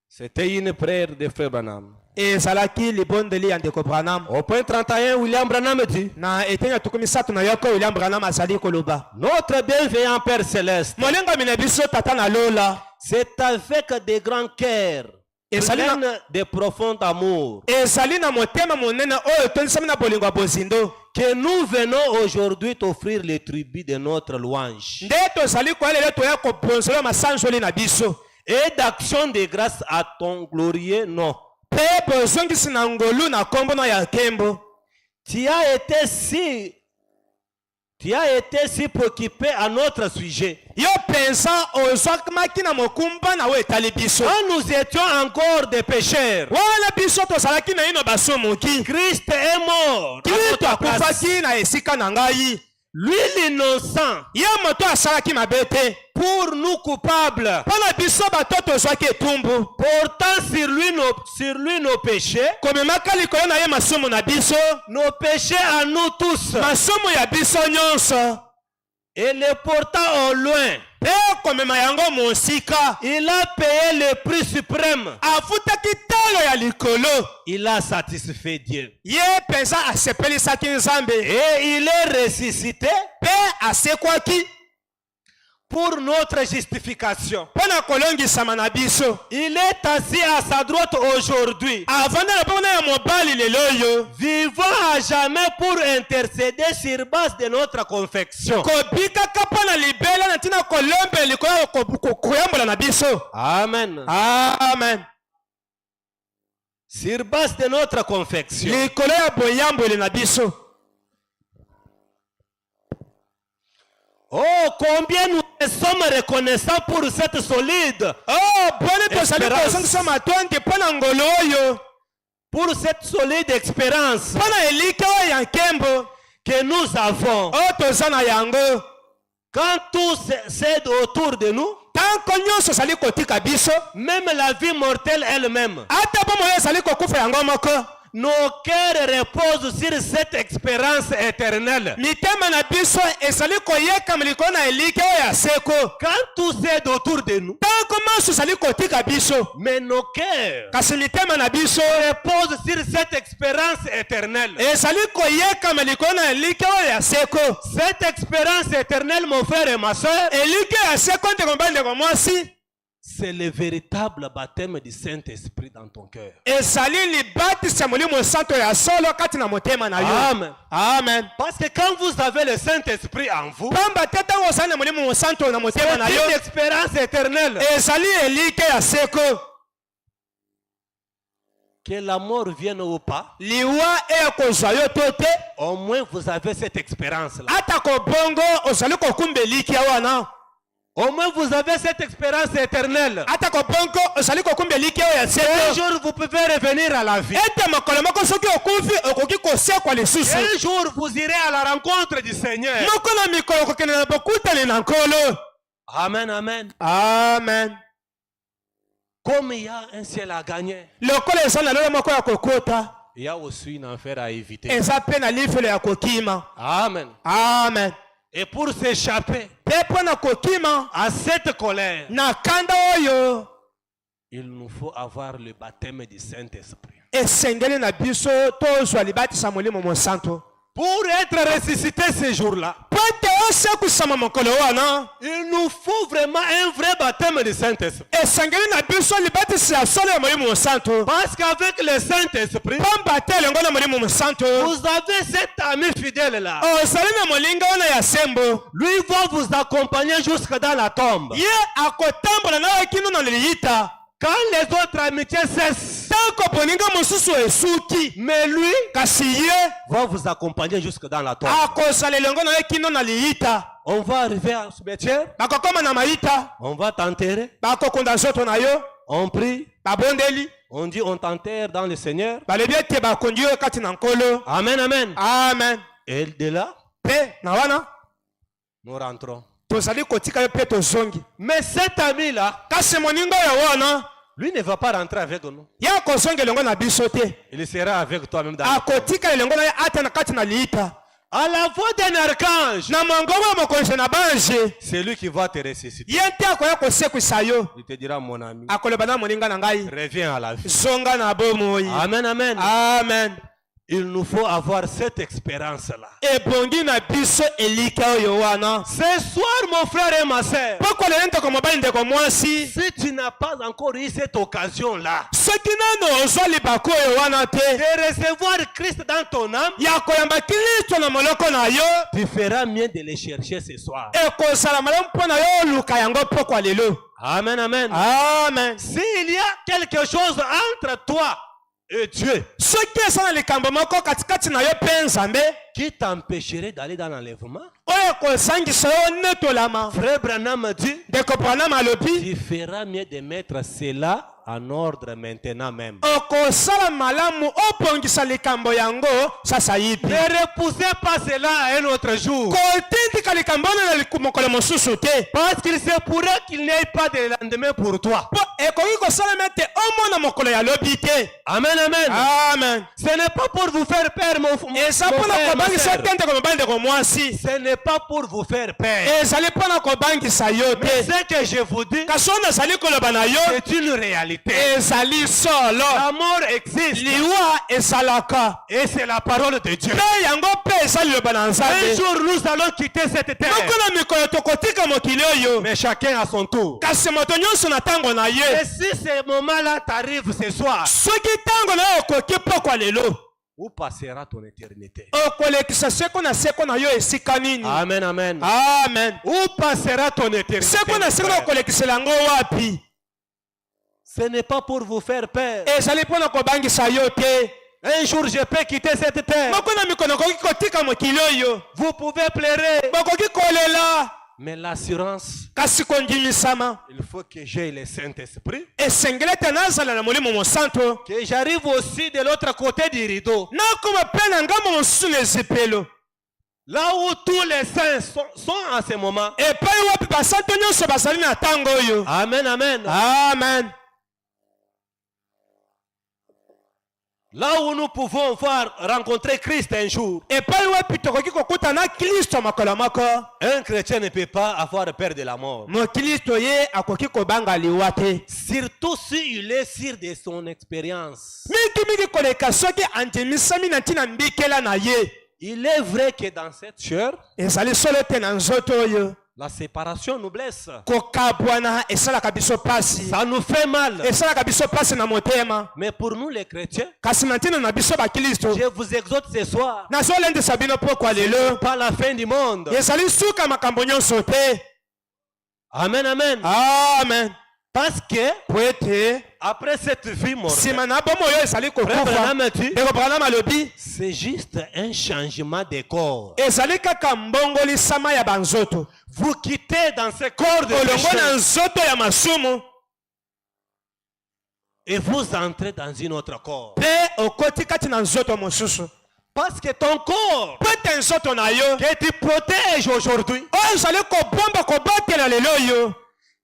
C'était une prière de Frère Branham. ezalaki libondeli ya ndeko Branham, Au point 31, William Branham dit, na eteni ya tuku misato na yoko William Branham azali koloba, notre bienveillant Père Céleste, molingami na biso tata na lola, c'est avec de grands cœurs, pleins de profond amour, ezali na motema monene oyo tonisami na bolingo ya bozindo, que nous venons aujourd'hui t'offrir le tribut de notre louange nde tozali koya lelo toya kobonzela masanzoli na biso, et d'action de grâce à ton glorieux nom. mpe bozongisi na ngolu na kombo na ya nkembo. Tu as été si préoccupé à notre sujet. Yo pensa ozwamaki na mokumba na oyo etali biso, Quand nous étions encore des pécheurs, wana biso tozalaki na ino basumuki, Christ est mort à Kristo notre place. akufaki na esika na ngai, Lui l'innocent. Ye moto asalaki mabe te. Pour nous coupables. Pona biso bato tozwaki etumbu. Portant sur lui nos péchés. Komemaka likolo na ye masumu na biso. Nos péchés à nous tous. Masumu ya biso nyonso. Et les portant au loin. Pe komema yango mosika. Il a payé le prix suprême. Afutaki talo ya likolo. Il a satisfait Dieu. Ye pensa asepelisaki Nzambe. Et il est ressuscité. Pe asekwaki. Pour notre justification. Pona kolongisama na biso. Il est assis à sa droite aujourd'hui. Avanda na pona ya mobali lelo yo. Vivant à jamais pour intercéder sur base de notre confession. Kobika kapana libela na tina kolombe likolo koyambola na biso. Amen. Amen. Sur base de notre confession. Likolo ya boyambole na biso. Oh, combien nous sommes reconnaissants pour cette solide pour cette solide expérience que nous avons. Quand tout cède autour de nous, même la vie mortelle elle-même, nos cœurs reposent sur cette expérience éternelle. Quand tout cède autour de nous, mais nos cœurs reposent sur cette expérience éternelle. Cette expérience éternelle, mon frère et ma soeur, c'est le véritable baptême du Saint-Esprit dans ton cœur. Amen. Amen. Parce que quand vous avez le Saint-Esprit en vous, c'est une expérience éternelle. Que la mort vienne ou pas, au moins vous avez cette expérience-là. Au moins vous avez cette expérience éternelle. Un jour vous pouvez revenir à la vie. Un jour vous irez à la rencontre du Seigneur. Amen, amen. Amen. Comme il y a un ciel à gagner, il y a aussi un enfer à éviter. Amen. Amen. Et pour s'échapper à cette colère, il nous faut avoir le baptême du Saint-Esprit. Pour être ressuscité ce jour-là, il nous faut vraiment un vrai baptême du Saint-Esprit. Parce qu'avec le Saint-Esprit, vous avez cet ami fidèle là. Lui va vous accompagner jusque dans la tombe. Quand les autres amitiés cessent, mais lui va vous accompagner jusque dans la tombe. On va arriver à ce cimetière, on va t'enterrer, on prie, on dit on t'enterre dans le Seigneur. Amen, amen. Amen. Et de là, nous rentrons. Mais cet ami-là, lui ne va pas rentrer avec nous. Il sera avec toi même dans la à la voix d'un archange, c'est lui qui va te ressusciter. Il te dira, mon ami, reviens à la vie. Amen, amen. Amen. Il nous faut avoir cette expérience-là. Ce soir, mon frère et ma soeur, si tu n'as pas encore eu cette occasion-là de recevoir Christ dans ton âme, tu feras mieux de le chercher ce soir. Amen, amen. Amen. S'il y a quelque chose entre toi et Dieu, qui t'empêcherait d'aller dans l'enlèvement? oyo ekosangisa yo netolama. Frère Branham dit, ndeko Branham alobi tu feras mieux de mettre cela en ordre maintenant même. okosala malamu opongisa likambo yango sasa yipi. Ne repoussez pas cela à un autre jour. kotindika likambo wana na mokolo mosusu te. Parce qu'il se pourrait qu'il n'y ait pas de lendemain pour toi. po ekoki kosalema ete omona mokolo ya lobi te. Amen, amen. Amen. Ce n'est pas pour vous faire peur, mon eza mpona frère, ma kobangisa sœur. te ndeko mobali ndeko mwasi. Ce n'est pas pour vous faire peur. ezali mpona kobangisa yo Mais te. ce que je vous dis, kasi oyo nazali koloba na yo c'est une réalité. ezali solo. La mort existe. liwa esalaka. Et c'est la parole de Dieu. mpe yango mpe eza liloba na Un nzambe. jour, nous allons quitter cette terre. moko na mikolo tokotika mokili oyo. Mais chacun à son tour. kasi moto nyonso na ntango na Et ye. si ce moment-là t'arrive ce soir, soki ntango na yo okoki pokwa lelo où passera ton éternité? okolekisa seko na seko na yo esika nini. Amen, amen. amen. Où passera ton éternité? seko na seko na okolekisela yango wapi. Ce n'est pas pour vous faire peur. ezali mpona kobangisa yo te. Un jour, je peux quitter cette terre. moko na mikolo okoki kotika mokili oyo. Vous pouvez pleurer. bokoki kolela. Mais l'assurance, kasi kondimisama il faut que j'aie le Saint-Esprit. esengeli ete nazala na molimo mosantu. Que j'arrive aussi de l'autre côté du rideau. nakoma mpe na ngambo mosusu na ezipelo. Là où tous les saints sont en ce moment. epai wapi basantu nyonso bazali na ntango oyo. Amen, amen. amen. Là où nous pouvons voir rencontrer Christ un jour. epai wapi tokoki kokuta na kristo makolo moko. Un chrétien ne peut pas avoir peur de la mort. mokristo ye akoki kobanga liwa te. Surtout s'il est sûr de son expérience. mingimingi koleka soki andimisami na ntina mbikela na ye. Il est vrai que dans cette chair, ezali solo te na nzoto oyo. la séparation nous blesse. kokabwana esalaka biso pasi. Ça nous fait mal. esalaka biso pasi na motema. Mais pour nous les chrétiens, kasi na ntina na biso bakristo je vous exhorte ce soir, nazolendisa bino pokwa lelo. pas la fin du monde. ezali suka makambo nyonso te. Amen, amen. amen. Parce que po ete après cette vie morte, nsima na bomo oyo ezali Frère kokufa. Branham dit, ndeko Branham alobi c'est juste un changement de corps. ezali kaka mbongolisama ya banzoto. Vous quittez dans ce corps de olongo péché na nzoto ya masumu et vous entrez dans une autre corps. mpe okoti kati na nzoto mosusu. Parce que ton corps po ete nzoto na yo que tu protèges aujourd'hui, oyo ezali kobomba kobatela lelo oyo.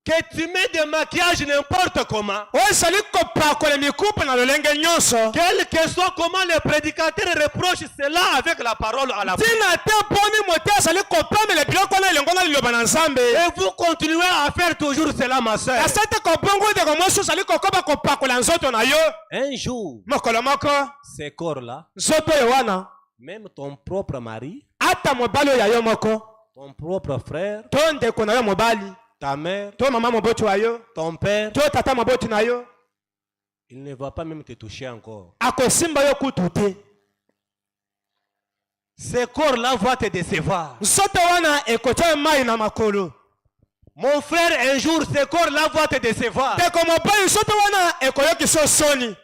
que tu mets des maquillages n'importe comment, oyo ezali kopakola mikupu na lolenge nyonso. quel que soit comment les prédicateurs reprochent cela avec la parole à la bouche. ntina te mponi moto azali kopamela biloko na elongo na liloba na nzambe. Et vous continuez à faire toujours cela, ma soeur. kasi te kobongo ndeko mwasi ozali kokoba kopakola nzoto na yo. Un jour, mokolo moko ces corps-là, nzoto oyo wana même ton propre mari, ata mobali oyo ya yo moko ton propre frère, to ndeko na yo mobali ta mère, to mama moboti wa yo ton père, to tata moboti na yo il ne va pas même te toucher encore. akosimba yo kutu te. Ces corps-là vont te décevoir. nzoto wana ekotia mai na makolo. Mon frère, un jour, ces corps-là vont te décevoir. ndeko mobali nzoto wana ekoyokisa soni.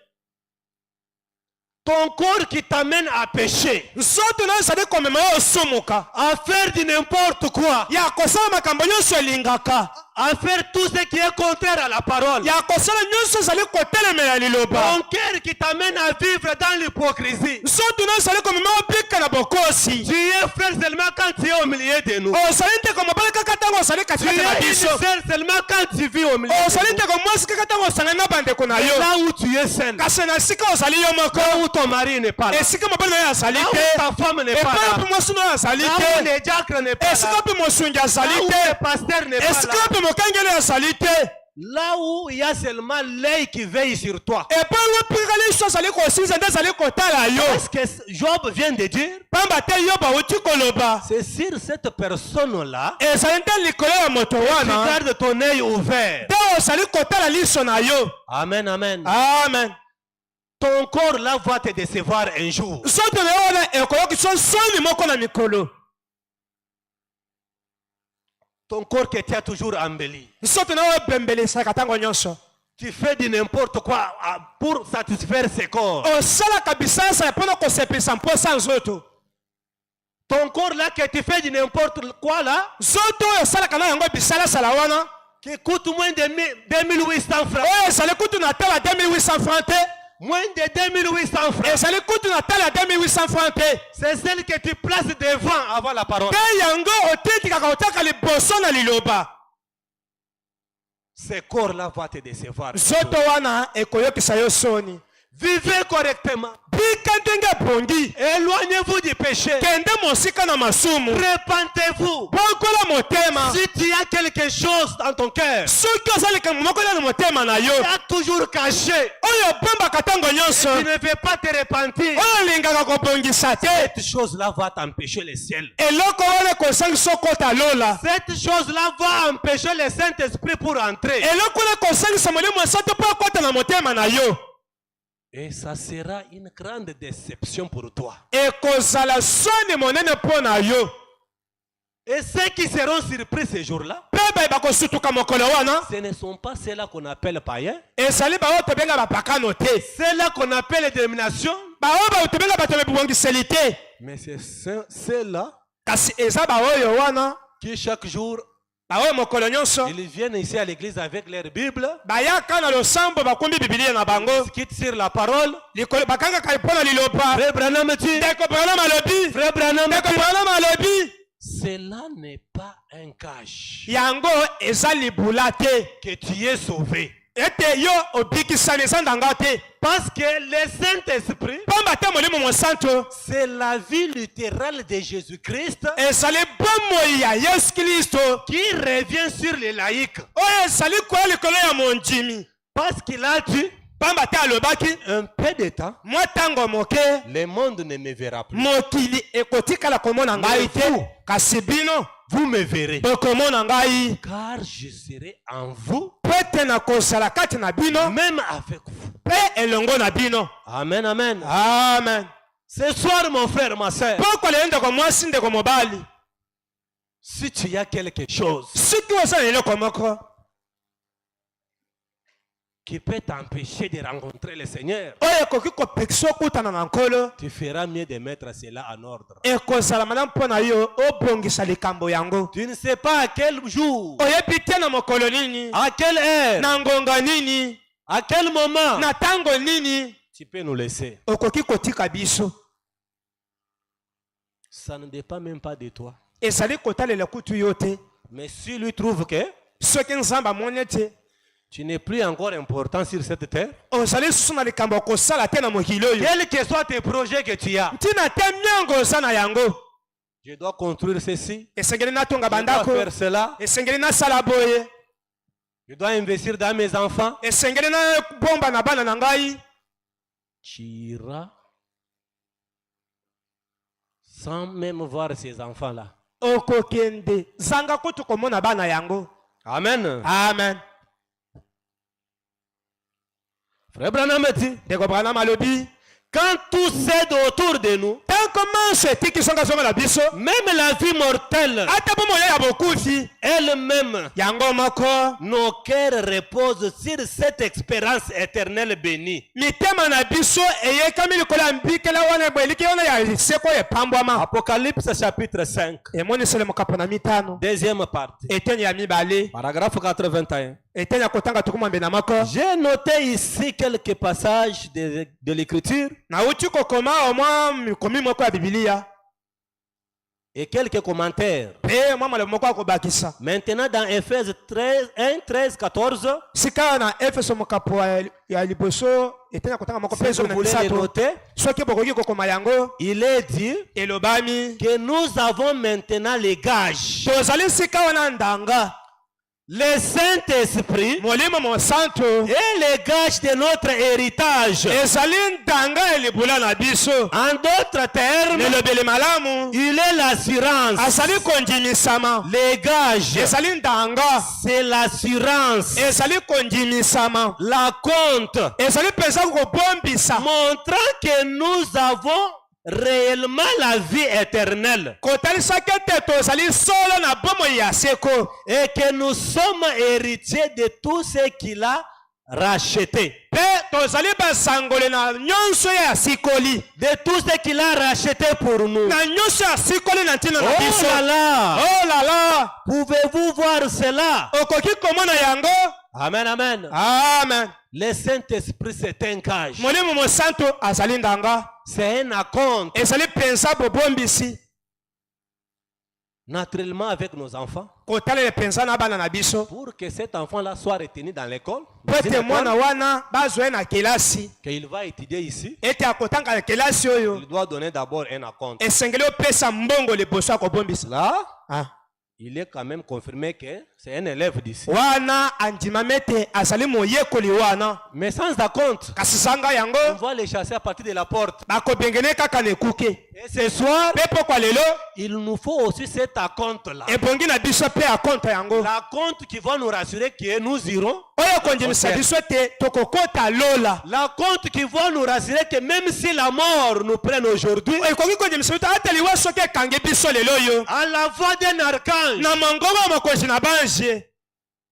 Ton corps qui t'amène à pécher, nzoto na yo ezali komema yo osumuka. à faire du n'importe quoi, ya kosala makambo nyonso elingaka. à faire tout ce qui est contraire à la parole. ya kosala nyonso ezali kotelemela liloba. Ton cœur qui t'amène à vivre dans l'hypocrisie. nzoto na yo ezali komema obika na bokosi. Tu es frère seulement quand tu es au milieu de nous. ozali ndeko mobali kaka ntango ozali Tu katikati na es une biso. sœur seulement quand tu vis au milieu ozali de nous. ndeko mwasi kaka ntango osangani na bandeko na yo. Là où tu es seul, kasi na esika ozali yo moko. là où ton mari n'est pas là, esika mobali na yo azali là où te. ta femme n'est pas epai là, opi mwasi na yo azali là où te. le diacre n'est pas esika là, opi mosungi azali là où te. le pasteur n'est pas esika là, opi mokengeli azali te. là où il y a seulement l'œil qui veille sur toi. epai opi kaka liso azali kosinza nde azali kotala yo. Parce que Job vient de dire, pamba te yo bauti koloba. c'est sur cette personne-là, ezali nde likolo ya moto wana garde ton œil ouvert. nde ozali kotala liso na yo. Amen, amen. amen. Ton corps là va te décevoir un jour. nzoto na yo wana ekoyokisa soni moko na mikolo. Ton corps qui t'a toujours embelli. nzoto na yo ebembelisaka ntango nyonso. Tu fais du n'importe quoi pour satisfaire ses corps. osalaka bisasa mpona kosepelisa mposa nzoto. encore là que tu fais du n'importe quoi là, nzoto oyo osalaka na yango bisalasala wana qui coûte moins de 2800 francs. oyo ezali kutu na tala 2800 francs te Moins de 2800 francs. ezali kutu na tala 2800 francs te C'est celle que tu places devant avant la parole. mpe yango otitikaka otaka liboso na liloba Ce corps-là va te décevoir. nzoto wana ekoyokisa yo soni Vivez correctement. bika ndenge ebongi Éloignez-vous du péché. kende mosika na masumu Repentez-vous. bongola motema Si tu as quelque chose dans ton cœur, soki ozalika mokola na motema na yo tu as toujours caché, oyo obombaka ntango nyonso tu ne veux pas te repentir. oyo olingaka kobongisa te Cette chose-là va t'empêcher le ciel. eloko wana ekosangisa okota lola Cette chose-là va empêcher le Saint-Esprit pour entrer. eloko wana ekosangisa molimo esote mpo akota na motema na yo Et ça sera une grande déception pour toi. ekozala soni monene mpo na yo Et ceux qui seront surpris ce jour-là, mpe baye bakosutuka mokolo wana ce ne sont pas ceux-là qu'on appelle païens, ezali baoyo tobenga bapakano te ceux-là qu'on appelle les dénominations, baoyo bayo tobenga bato ya bibongiseli te mais c'est ceux-là kasi eza baoyo wana qui chaque jour, baoyo mokolo nyonso ils viennent ici à l'église avec leur Bible, bayaka na losambo bakumbi bibilia na bango ils quittent sur la parole. bakangaka mpo na liloba Frère Branham dit, ndeko branam alobi Frère Branham ndeko dit, branam alobi cela n'est pas un cache yango eza libula te que tu es sauvé. ete yo obikisani eza ndanga te Parce que le Saint-Esprit, pamba te molimo mosantu c'est la vie littérale de Jésus-Christ ezali bomoi ya yesu kristo qui revient sur les laïcs. oyo ezali koya likolo ya mondimi Parce qu'il a dit, pamba te alobaki un peu de temps, mwa ntango moke le monde ne me verra plus. mokili ekotikala komona ngai te kasi bino Vous me verrez. bokomona ngai Car je serai en vous, po ete nakozala kati na bino même avec vous. mpe elongo na bino Amen, amen. amen Ce soir, mon frère, ma soeur, mpo kolela ndeko mwasi ndeko mobali si tu as quelque chose soki osala eloko moko qui peut t'empêcher de rencontrer le Seigneur, oyo ekoki kopekisa okutana na nkolo tu feras mieux de mettre cela en ordre. ekozala malamu mpo na yo obongisa likambo yango Tu ne sais pas à quel jour, oyebi te na mokolo nini à quelle heure, na ngonga nini à quel moment na ntango nini tu peux nous laisser. okoki kotika biso Ça ne dépend même pas de toi. ezali kotalela kutu yo te Mais si lui trouve que soki nzambe amoni ete tu n'es plus encore important sur cette terre, ozali susu na likambo ya kosala te na mokili oyo quels que soient tes projets que tu as, ntina te miongo oza na yango je dois construire ceci, esengeli natonga je dois bandako faire cela, esengeli nasala boye je dois investir dans mes enfants. esengeli nabomba na bana na ngai Tu iras sans même voir ces enfants-là. okokende zanga kutu komona bana yango Amen. amen Frère Branham dit, ndeko branam alobi quand tout cède autour de nous, ntango manso etiki songa zonga na biso même la vie mortelle ata bomoi ya bokufi elle-même, yango moko nos cœurs reposent sur cette expérience éternelle bénie. mitema na biso eyekami likolo ya mbikela wana eliki wana ya seko epambwama Apocalypse chapitre 5, emonisele mokapo na mitano deuxième partie, eteni ya mibale paragraphe 81. eteni ya kotanga tukumwambe na moko J'ai noté ici quelques passages de l'écriture nauti kokoma omwa mikomi moko ya bibilia et quelques commentaires. mpe mwa maloba moko akobakisa Maintenant dans Ephésiens 1, 13, 14, sika na efeso mokapo ya liboso eteni ya kotanga moko si mpe vous zomi na voulez les misato noter, soki bokoki kokoma yango il est dit elobami que nous avons maintenant les gages. tozali sika wana ndanga Le Saint-Esprit molimo mosantu est le gage de notre héritage. ezali ndanga ya libula na biso En d'autres termes, nelobeli malamu il est l'assurance. azali kondimisama Les gages, ezali ndanga c'est l'assurance. ezali kondimisama La compte, ezali mpenza kobombisa montrant que nous avons réellement la vie éternelle kotalisaki ete tozali solo na bomoi ya seko et que nous sommes héritiers de tout ce qu'il a racheté. Pe tozali basangole na nyonso ya sikoli. De tout ce qu'il a racheté pour nous. Na nyonso ya sikoli na ntina na biso. Oh là là! Oh là là! Pouvez-vous voir cela? Okoki komona yango? Amen, amen. Amen. Le Saint-Esprit, c'est un gage. Molimo mosanto azali ndanga. C'est un acompte. Ezali pensa bobombisi. Naturellement avec nos enfants. Kotale pensa na bana na biso. Pour que cet enfant-là soit retenu dans l'école. Pete mwana wana bazwe na kelasi. Qu'il va étudier ici. Ete akotanga kelasi oyo. Il doit donner d'abord un acompte. Esengeli opesa mbongo liboso akobombisa. Là, Ah. il est quand même confirmé que c'est un élève d'ici. Wana andimamete azali moyekoli wana. Mais sans acompte, Kasisanga yango. on va les chasser à partir de la porte. Bakobengene kaka na ekuke. Et ce soir, Pepo kwa lelo. il nous faut aussi cet acompte-là. Ebongi na biso pe akonta yango. L'acompte qui va nous rassurer que nous irons. Oyo kondimisa biso te tokokota lola. L'acompte qui va nous rassurer que même si la mort nous prenne aujourd'hui, Ekoki kondimisa biso ateli wa soki ekangi biso lelo yo. à la voix d'un archange, Na mongongo mokonzi na bange.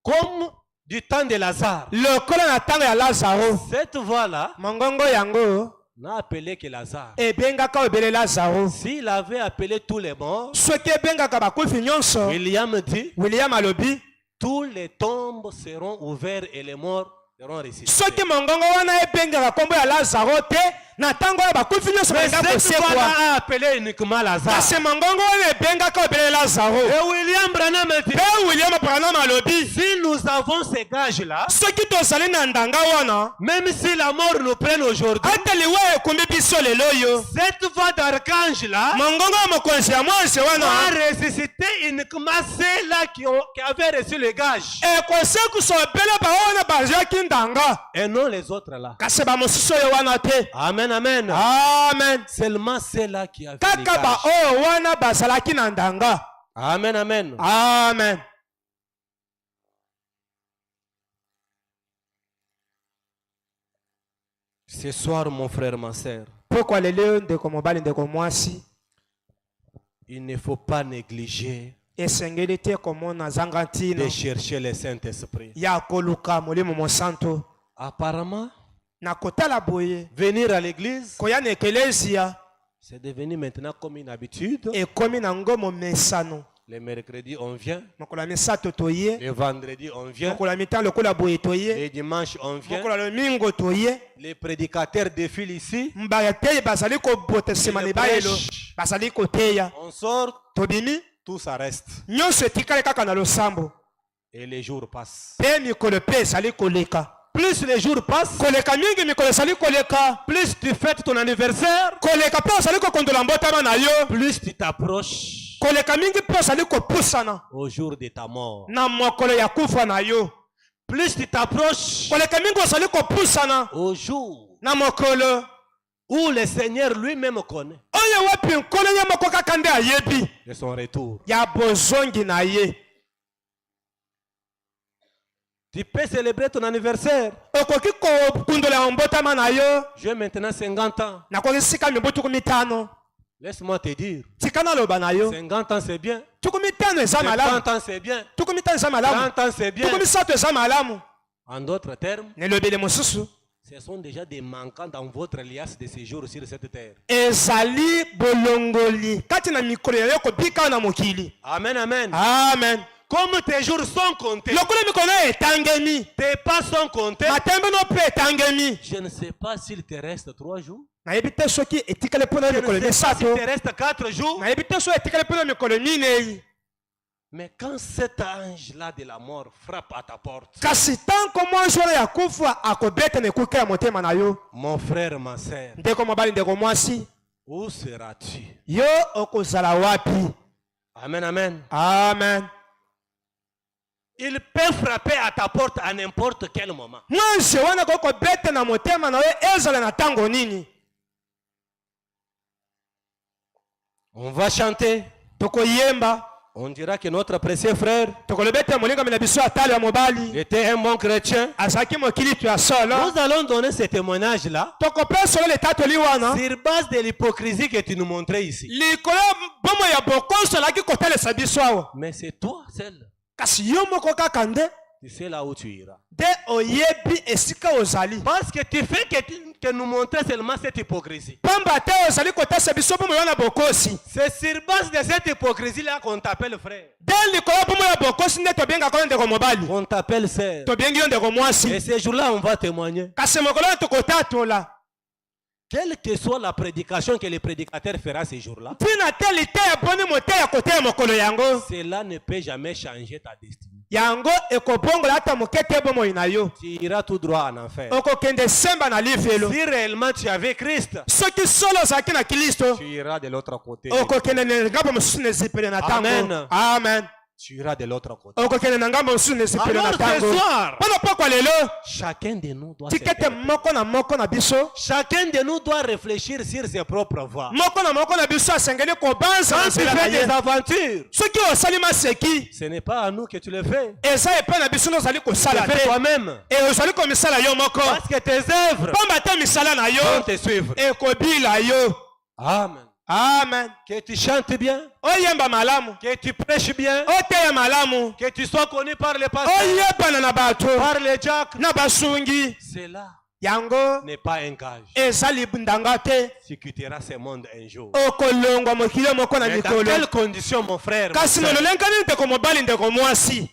comme du temps de Lazare. Lokola na tango ya Lazaro. Cette voix-là Mongongo yango n'a appelé que Lazare. ebengaka obele Lazaro. S'il avait appelé tous les morts, Soki ebengaka bakufi nyonso. William dit, William alobi. tous les tombes seront ouvertes et les morts seront ressuscités. Soki mongongo wana ebengaka kombo ya Lazaro te. Na tango ya bakufi nyonso Mais balinga cette voix-là kosekwa. a appelé uniquement Lazare. Kasi mongongo wana ebengaka obele Lazaro. Et William Branham dit, Pe William Branham alobi. si nous avons ces gages-là, Soki tozali na ndanga wana. même si la mort nous prenne aujourd'hui, Ateli wa ekumbi biso lelo yo. cette voix d'archange-là Mongongo ya mokonzi ya mwanse va wana. ressusciter uniquement ceux-là qui avaient reçu le gage. Ekosekusa obele bawana bazwaki ndanga. Et non les autres là. Kasi bamosusu oyo wana te. Amen, amen. Amen. Seulement ceux-là qui avaient le Kaka ba gage. oyo wana bazalaki na ndanga. Amen, amen. Amen. Ce soir, mon frère, ma soeur, Pokwa lelo ndeko mobali ndeko mwasi. il ne faut pas négliger Esengeli te komona zanga ntina. de chercher le Saint-Esprit. Ya koluka molimo mosanto. Apparemment, Na kotala boye. venir à l'église, Koya na ekelesia. c'est devenu maintenant comme une habitude. Ekomi na ngomo mesano. Le mercredi, on vient. Mokolo ya misato toye. Le vendredi, on vient. Mokolo ya mitano lokola boye toye. Le dimanche, on vient. Mokolo ya lomingo toye. Les prédicateurs défilent ici. Mbayateyi bazali kobotesema Le libayelo. prêche. Bazali koteya. On sort, Tobimi. tout ça reste. Nyonso etikali kaka na losambo. Et les jours passent. Pe mikolo pe ezali koleka. Plus les jours passent, Koleka mingi mikolo ezali koleka. plus tu fêtes ton anniversaire, Koleka pe ozali kokondola mbotama na yo. plus tu t'approches Koleka mingi pe ozali kopusana. au jour de ta mort. Na mokolo ya kufa na yo. Plus tu t'approches Koleka mingi ozali kopusana. au jour Na mokolo. où le Seigneur lui-même connaît Oyo wapi nkolo ye moko kaka nde ayebi. de son retour. Ya bozongi na ye. Tu peux célébrer ton anniversaire. Okoki kokundola mbotama na yo. J'ai maintenant 50 ans. Nakoki sika mibu tuku mitano. Laisse-moi te dire, Tika naloba na yo. 50 ans c'est bien. Tuku mitano eza malamu. 50 ans c'est bien. Tuku mitano eza malamu. 30 ans c'est bien. Tuku misato eza malamu. En d'autres termes, Nelobele mosusu. ce sont déjà des manquants dans votre alliance de séjour sur cette terre. Ezali bolongoli. Kati na mikolo ya yo kobika na mokili. Amen, amen. Amen. Comme tes jours sont comptés, Lokola mikolo etangemi. tes pas sont comptés, Matembe no pe etangemi. je ne sais pas s'il te reste 3 jours. Nayebi te soki etikali mpona Je mikolo ne sais pas misato. s'il te reste 4 jours. Nayebi te soki etikali mpona mikolo minei. Mais quand cet ange-là de la mort frappe à ta porte, Kasi tanko mwasi wana ya kufa akobeta na ekuke ya motema na yo. mon frère, ma sœur, Ndeko mobali ndeko mwasi. où seras-tu? Yo okozala wapi? Amen, amen. Amen. Il peut frapper à ta porte à n'importe quel moment. Mwasi wana kokobeta na motema na yo ezala na tango nini? On va chanter. Tokoyemba. On dira que notre précieux frère Tokolobeta molingami na biso atali ya mobali. était un bon chrétien. Azalaki mokilitu ya solo. Nous allons donner ce témoignage-là Tokopesa solo letatoli wana. sur base de l'hypocrisie que tu nous montrais ici. Likolo bomo ya bokonso laki kotalesa biso awa. Mais c'est toi seul. Kasi yo moko kaka nde. tu sais là où tu iras. nde oyebi esika ozali. Parce que tu fais que nous montrer seulement cette hypocrisie. Pamba te ozali kotasa biso mpo moyo na bokosi. C'est sur base de cette hypocrisie-là qu'on t'appelle frère. Nde likolo mpo moyo ya bokosi nde tobengaka yo ndeko mobali. On t'appelle sœur. Tobengi yo ndeko mwasi. Et ce jour-là, on va témoigner. Kasi mokolo oyo tokotatola. Quelle que soit la prédication que le prédicateur fera ce jour-là, ntina te liteya boni moteya koteya mokolo yango. cela ne peut jamais changer ta destinée. Yango ekobongola ata moke te bomoi na yo. Tu iras tout droit en enfer. Okokende semba na livelo. Si réellement tu avais Christ, Soki solo ozalaki na Kristo. tu iras de l'autre côté. Okokende na ngambo mosusu na ezipeli na Amen. ntango. Amen. Tu iras de l'autre côté. Okokende na ngambo mosusu na ezipeli na Alors ce ntango. soir, Mpona pokwa lelo. chacun de nous doit se Tikete perdre. moko na biso. Chacun de nous doit réfléchir sur ses propres voies. Moko na biso asengeli kobanza na Quand tu nzela na fais des ye. aventures, Soki osali maseki. ce n'est pas à nous que tu le fais. Eza epai na biso nde ozali Tu le kosala fais te. toi-même. E ozali komisala yo moko. Parce que tes œuvres Pamba te misala na yo. vont te suivre. Ekobila yo. Amen. Amen. Que tu chantes bien, Oyemba malamu. que tu prêches bien, Oteya malamu. que tu sois connu par les pasteurs, Oyebana na bato. par les diacres. Na basungi. Cela Yango. n'est pas un gage. Ezali ndanga te. Tu quitteras ce monde un jour. Okolongwa mokili moko na Mais dans mikolo. quelles conditions, mon frère? ma Kasi sœur? nololenkani ndeko mobali ndeko mwasi.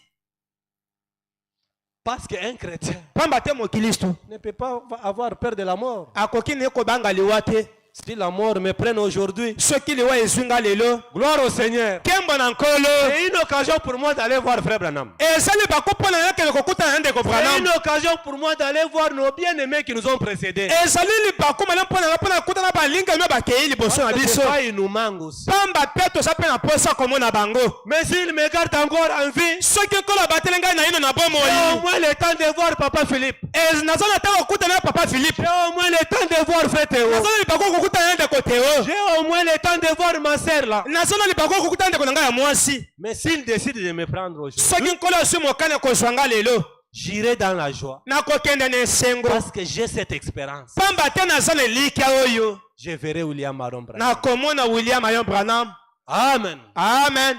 Parce qu'un chrétien Pamba te mokilisto. ne peut pas avoir peur de la mort. Akoki ne kobanga liwa te. Si la mort me prenne aujourd'hui, Soki liwa ezwinga lelo. gloire au Seigneur. Kembo na nkolo. C'est une occasion pour moi d'aller voir frère Branham. Ezali bakopo na yakele kokutana na ndeko C'est Branham. une occasion pour moi d'aller voir nos bien-aimés qui nous ont précédés. Ezali libako mala mpona kutana balinga me bakei liboso na Parce que biso. des fois, ils nous manquent aussi. Pamba pe toza pe na posa komona bango. Mais s'il me garde encore en vie, Soki nkolo abateli ngai na ino na j'ai au bomoi. moins le temps de voir Papa Philippe. Naza na ntango kokutana na papa Philippe. J'ai au moins le temps de voir frère Théo. Naza na libako kokutana na ndeko Théo. J'ai au moins le temps de voir ma sœur là. Naza na libako kokutana na ndeko na ngai ya mwasi. Mais s'il décide de me prendre aujourd'hui, Soki nkolo aswi mokane kozwa nga lelo. j'irai dans la joie. Nakokende na esengo. Parce que j'ai cette expérience. Pamba te naza na elikya oyo. Je verrai William Maron Branham. Nakomona William Ayon Branham. Amen. Amen.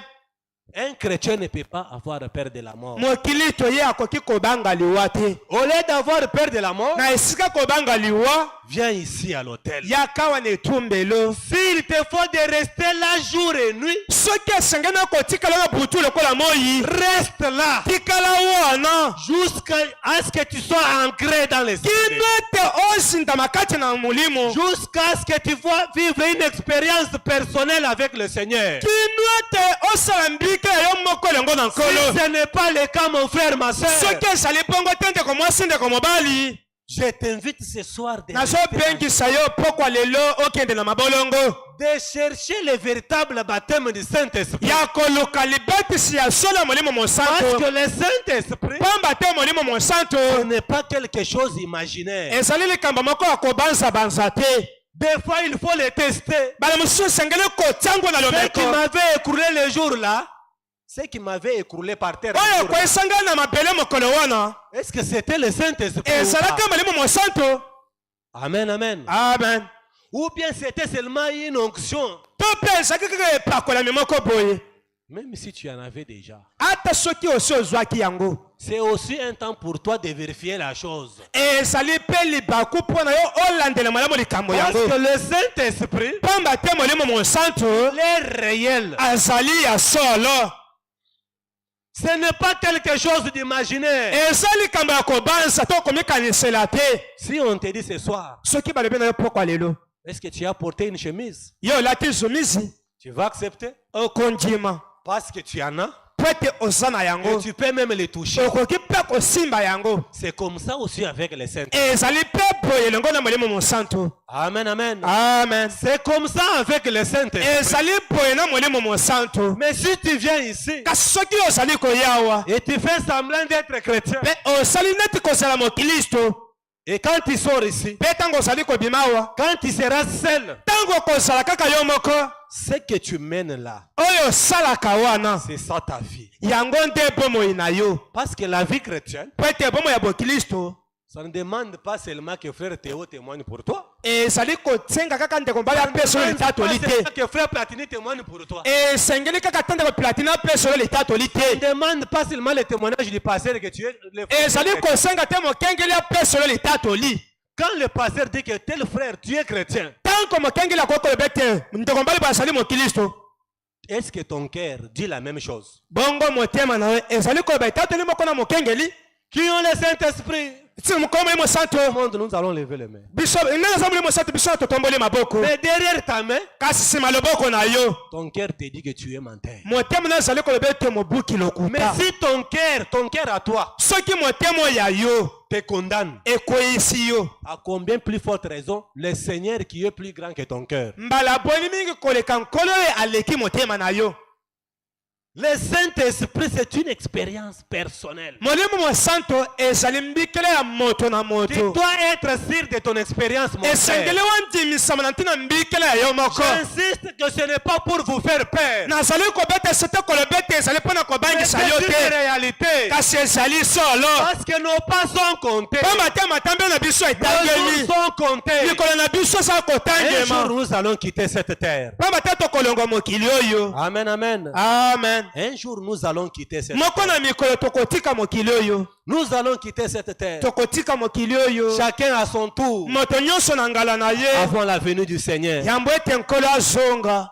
Un chrétien ne peut pas avoir peur de la mort. Mokili to ye akoki kobanga liwa te. Au lieu d'avoir peur de la mort, Na esika kobanga liwa. viens ici à l'hôtel. Yakawa na etumbelo. S'il te faut de rester là jour et nuit, Soki esengeli na kotikala na butu lokola moi. reste là Tikala wana. jusqu'à ce que tu sois ancré dans les cieux. Kino te ozinda makati na mulimo. Jusqu'à ce que tu vois vivre une expérience personnelle avec le Seigneur. Kino te osala mbika yo moko lengo na Si nkolo. ce n'est pas le cas, mon frère, ma soeur, Soki ezali bongo te ndeko mwasi ndeko mobali. je t'invite ce soir Nazopengisa yo pokwa lelo okende na mabolongo. de chercher le véritable baptême du Saint-Esprit. Ya koluka libetisi ya solo ya molimo Parce mosantu. que le Saint-Esprit Pamba te molimo mosantu. ce n'est pas quelque chose imaginaire. Ezali likambo moko ya kobanza te. Des fois, il faut le tester. Bala mosusu esengeli kotiango na Ce lobeko. qui m'avait écroulé le jour-là, ce qui m'avait écroulé par terre, le Oyo jour-là, koesanga na mabele mokolo wana. est-ce que c'était le Saint-Esprit ou Ezalaki pas? molimo mosantu. Amen, amen. Amen. Ou bien c'était seulement une onction. To mpe ezalaki kaka epakolami moko boye. Même si tu en avais déjà. Ata soki osi ozwaki yango. C'est aussi un temps pour toi de vérifier la chose. Ezali mpe libaku mpo na yo olandela malamu likambo Parce yango. que le Saint-Esprit, Pamba te molimo mosantu l'est réel. azali ya solo. Ce n'est pas quelque chose d'imaginaire. Eza likambo ya kobanza to komikanisela te. Si on te dit ce soir, Soki balobi na yo pokwa lelo. est-ce que tu as porté une chemise? Yo olati zumisi Tu vas accepter? okondima. Parce que tu en as. Po ete oza na Et yango. tu peux même les toucher. Okoki mpe kosimba yango. C'est comme ça aussi avec les saints. Ezali mpe boye elongo na molimo mosantu. Amen, amen. Amen. C'est comme ça avec les saints. Ezali boye na molimo mosantu. Mais si tu viens ici Kasi soki ozali koyawa. et tu fais semblant d'être chrétien, Mpe osali neti kozala mokilisto. et quand tu sors ici, Mpe ntango ozali kobima awa. quand tu seras seul, Ntango kozala kaka yo moko. ce que tu mènes là, Oyo osalaka wana. c'est ça ta vie. Yango nde bomoi na yo. Parce que la vie chrétienne, Po ete bomoi ya bokilisto. Ça ne demande pas seulement que frère Théo témoigne pour toi. ezali kosenga kaka ndeko mobali apesolo litatoli te Que frère Platini témoigne pour toi. esengeli kaka ta ndeko platini apesolo litatoli Ne te demande pas seulement le témoignage du pasteur que tu es le ezali frère. kosenga te mokengeli apesolo litatoli Quand le pasteur dit que tel frère, tu es chrétien, tanko mokengeli akoki koloba ete ndeko mobali bazali mokilisto est-ce que ton cœur dit la même chose? bongo motema na yo ezali koloba litatoli moko na mokengeli Qui ont le Saint-Esprit? ti mokoma ye mosantu Tout le monde, nous allons lever les mains. biso ndenge azamoli mosantu biso na totomboli maboko Mais derrière ta main, kasi nsima loboko na yo ton cœur te dit que tu es menteur. motema na ezali koloba ete mobuki Mais lokuta si ton cœur à toi, soki motema oyo ya yo te condamne, ekweyisi yo à combien plus forte raison le Seigneur qui est plus grand que ton cœur? mbala boni mingi koleka nkolo oyo aleki motema na yo Le Saint-Esprit, c'est une expérience personnelle. molimo mosanto ezali mbikele ya moto na Tu moto dois être sûr de ton expérience, mon esengeli frère. wandimisama na ntina mbikele ya yo moko J'insiste que ce n'est pas pour vous faire peur. nazali kobeta sete koloba ete ezali mpo na Mais kobangisa c'est yo une te réalité. kasi ezali solo Parce que nos pas sont comptés. pamba te matambe na biso Nos etangeli jours sont comptés. mikolo na biso eza Un jour, kotangema nous allons quitter cette terre. pamba te tokolonga mokili oyo Amen, amen. amen Un jour, nous allons quitter cette moko terre. na mikolo tokotika mokili oyo Nous allons quitter cette terre. tokotika mokili oyo Chacun à son tour. moto nyonso na ngala na ye Avant la venue du Seigneur. yambo ete nkolo azonga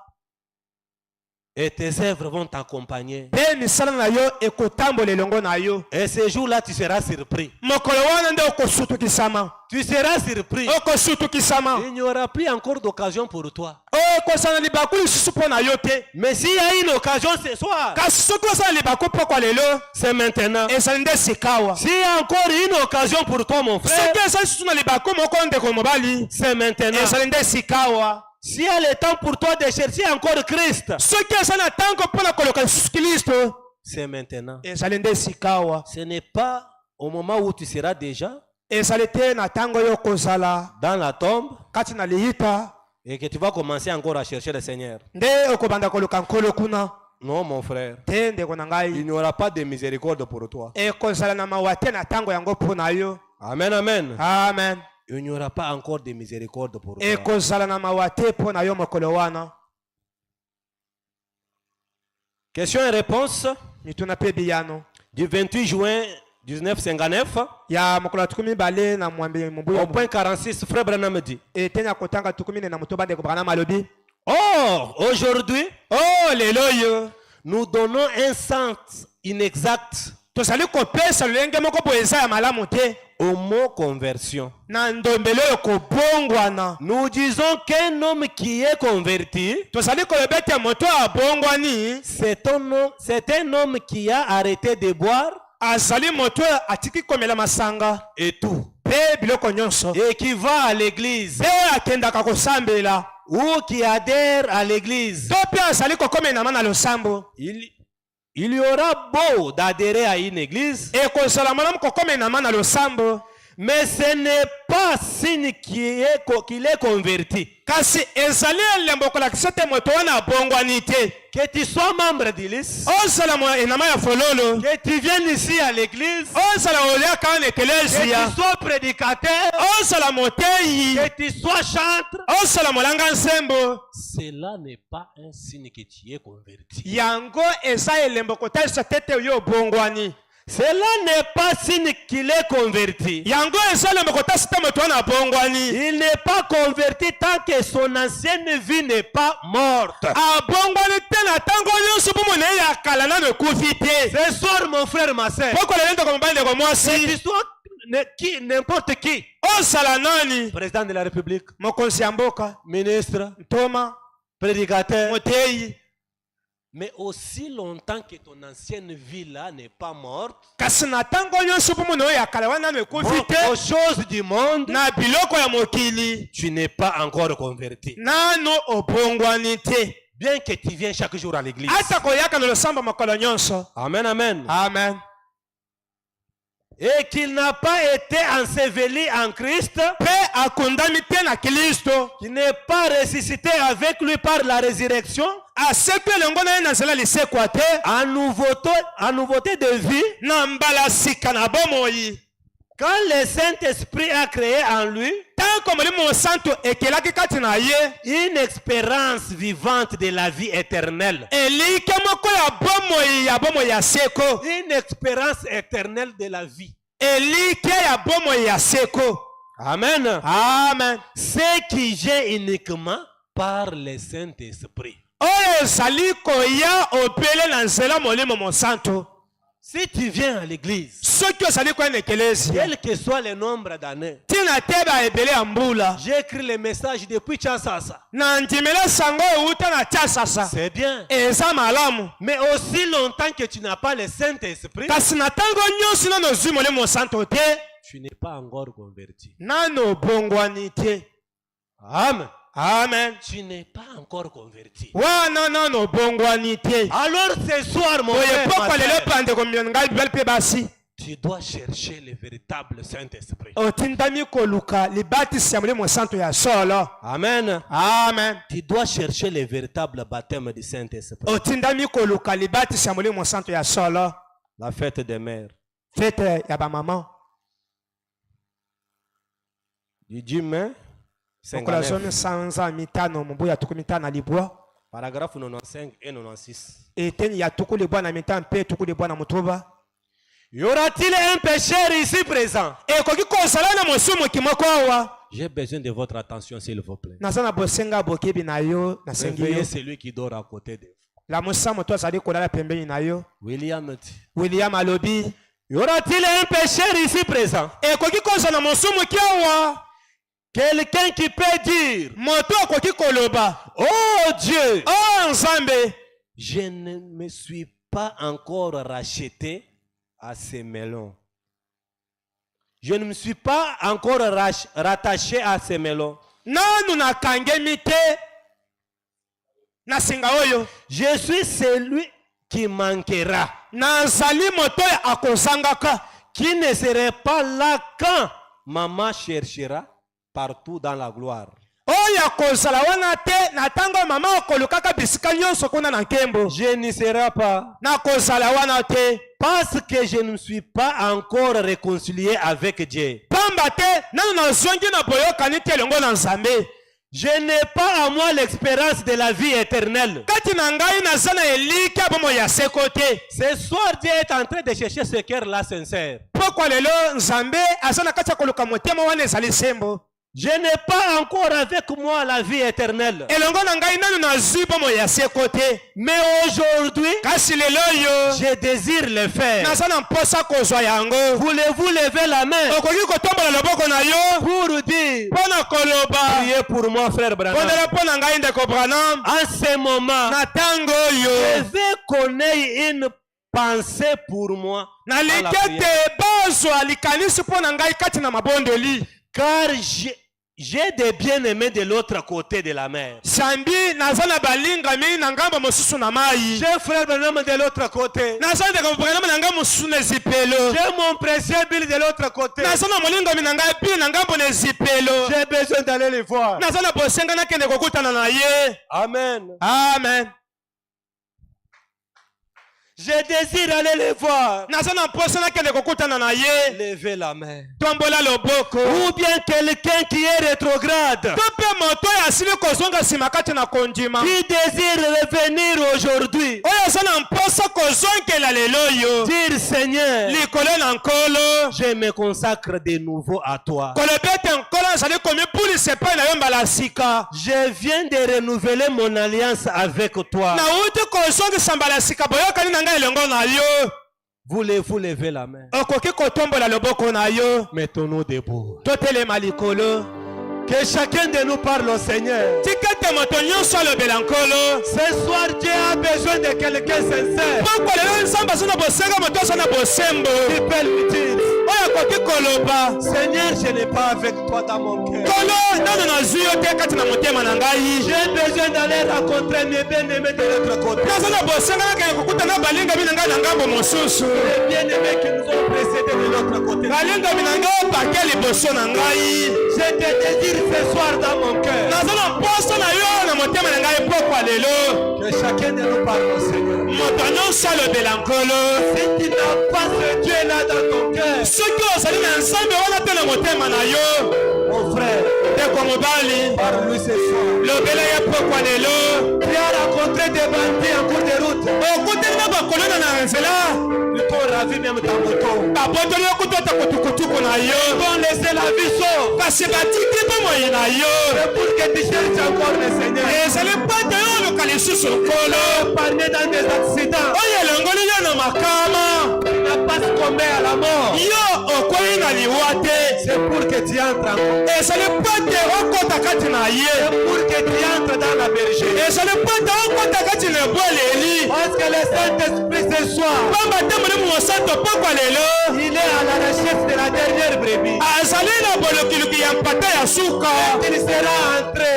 Et tes œuvres vont t'accompagner. mpe misala na yo ekotambola elongo na yo Et ce jour-là, tu seras surpris. mokolo wana nde okosutukisama Tu seras surpris. okosutukisama Il n'y aura plus encore d'occasion pour toi. okosala libaku lisusu mpo na yo te Mais s'il y a une occasion ce soir, kasi soki osala libaku pokwa lelo c'est maintenant. ezali nde sikawa S'il y a encore une occasion pour toi, mon frère, soki ezali lisusu na libaku moko ndeko mobali c'est maintenant. ezali nde sikawa S'il y a le temps pour toi de chercher encore Christ, soki ezali na ntango mpo na koluka lisusu kristo c'est maintenant. ezali nde sikawa Ce n'est pas au moment où tu seras déjà ezali te na ntango oyo okozala dans la tombe kati na liyita et que tu vas commencer encore à chercher le Seigneur. nde okobanda koluka nkolo kuna Non, mon frère. te ndeko na Il ngai n'y aura pas de miséricorde pour toi. ekozala na mawa te na ntango yango mpo na yo Amen, amen. amen Il n'y aura pas encore de miséricorde pour toi. ekozala na mawa te mpo na yo mokolo wana Question et réponse mituna mpe biyano du 28 juin 1959 ya mokolo ya tuku mibale na mwambe mobu au point 46. Frère Branham dit: eteni ya kotanga tuku mine na motoba ndeko Branham alobi Or, aujourd'hui, o lelo oyo nous donnons un sens inexact tozali kopesa lolenge moko boye eza ya malamu te au mot conversion. na ndombelo oyo kobongwana Nous disons qu'un homme qui est converti, tozali koloba ete moto abongwani c'est un homme qui a arrêté de boire azali moto oyo atiki komela masanga et tout, mpe biloko nyonso et qui va à l'église mpe oyo akendaka kosambela ou qui adhère à l'église. to mpe azali kokomenama na losambo Il y aura beau d'adhérer à une église, ekozala malamu kokomenama na losambo mais ce n'est pas signe qu'il est converti. kasi ezali elembo kolakisa te moto wana abongwani te Que tu sois membre d'église, ozala enama ya fololo que tu viennes ici à l'église, ozala oliaka wana que ekelesia tu sois prédicateur, ozala moteyi que tu sois chantre, ozala molanga nsembo cela n'est pas un signe que tu es converti. yango eza elembo kotalisa te te oyo obongwani Cela n'est pas signe qu'il est converti. yango eza elembo kotalisa te moto wana abongwani Il n'est pas converti tant que son ancienne vie n'est pas morte. abongwani te na ntango nyonso mpo mona ye ya kala nano ekufi te Ce soir, mon frère, ma soeur, pokolele ndeko mobali ndeko que tu mwasi sois n'importe qui, ozala nani président de la République, mokonzi ya mboka ministre, ntoma prédicateur, moteyi mais aussi longtemps que ton ancienne vie là n'est pas morte, kasi na ntango nyonso mpo mona oyo ya kala wana nano ekufi aux te choses du monde, na biloko ya mokili tu n'es pas encore converti. nano obongwani te Bien que tu viennes chaque jour à l'église. ata koyaka na losambo mokolo nyonso Amen, amen. amen Et qu'il n'a pas été enseveli en Christ, mpe akundami te na kristo qu'il n'est pas ressuscité avec lui par la résurrection, aseki elongo na ye na nzela lisekwa te en nouveauté de vie, na mbala sika na bomoi Quand le Saint-Esprit a créé en lui une expérience vivante de la vie éternelle. Une expérience éternelle de la vie. Amen. Amen. Ce qui vient uniquement par le Saint-Esprit. Si tu viens à l'église, quel que soit le nombre d'années, j'ai écrit le message depuis Tchassasa. C'est bien. Mais aussi longtemps que tu n'as pas le Saint-Esprit, tu n'es pas encore converti. Amen. Amen. Tu n'es pas encore converti. Alors Alors ce soir, mon frère, ma sœur, tu dois chercher le véritable Saint-Esprit. Amen. Amen. Tu dois chercher le véritable baptême du Saint-Esprit. La fête des mères. Fête ya ba maman. Du 10 mai, paragraphe 95 et 96. Y aura-t-il un pécheur ici présent? J'ai besoin de votre attention, s'il vous plaît. Réveillez celui qui dort à côté de vous. William Alobi. Y aura-t-il un pécheur ici présent? Quelqu'un qui peut dire, oh Dieu, je ne me suis pas encore racheté à ces melons. Je ne me suis pas encore rattaché à ces melons. Je suis celui qui manquera, qui ne serait pas là quand maman cherchera partout dans la gloire. Je n'y serai pas parce que je ne suis pas encore réconcilié avec Dieu. Je n'ai pas à moi l'expérience de la vie éternelle. Ce soir, Dieu est en train de chercher ce cœur-là sincère. Je n'ai pas encore avec moi la vie éternelle. Mais aujourd'hui, je désire le faire. Voulez-vous lever la main pour dire, priez pour moi, frère Branham. En ce moment, je veux qu'on ait une pensée pour moi. Car j'ai des bien-aimés de l'autre côté de la mer. J'ai frère Branham de l'autre côté. J'ai mon précieux Bill de l'autre côté. J'ai besoin d'aller les voir. Amen. Amen. Je désire aller les voir. Levez la main. Ou bien quelqu'un qui est rétrograde, qui désire revenir aujourd'hui, dire Seigneur, je me consacre de nouveau à toi. Je viens de renouveler mon alliance avec toi. Voulez-vous lever la main? Mettons-nous debout. Que chacun de nous parle au Seigneur. Ce soir, Dieu a besoin de quelqu'un sincère. Qui peut lui dire, Seigneur, je n'ai pas avec toi dans mon cœur. J'ai besoin d'aller rencontrer mes bien-aimés de l'autre côté. Les bien-aimés qui nous ont précédés porter de l'autre côté. Je te désire ce soir dans mon cœur. Que chacun de nous parle au Seigneur. Si tu n'as pas ce Dieu-là dans ton cœur, mon frère, parle-lui ce soir. Tu as rencontré des bandits en cours de route. Ils t'ont ravi même ta moto. Ils t'ont laissé la vie sauve. C'est pour que tu cherches encore le Seigneur. Parler dans des accidents. Tu n'as pas succombé à la mort. C'est pour que tu entres en compte. C'est pour que tu entres dans la bergerie. Parce que le Saint-Esprit ce soir, il est à la recherche de la dernière brebis. Il sera entré.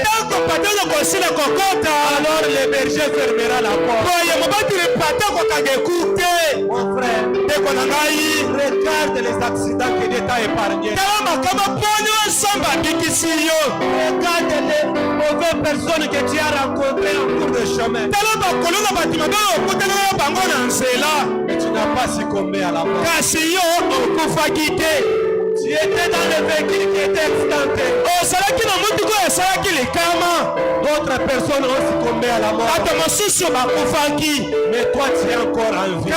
Alors le berger fermera la porte. Mon frère, regarde les accidents que Dieu t'a épargnés. Regarde les mauvaises personnes que tu as rencontrées en cours de chemin. Et tu n'as pas succombé à la mort. Tu étais dans le véhicule qui était accidenté. D'autres personnes ont succombé à la mort. Mais toi tu es encore en vie.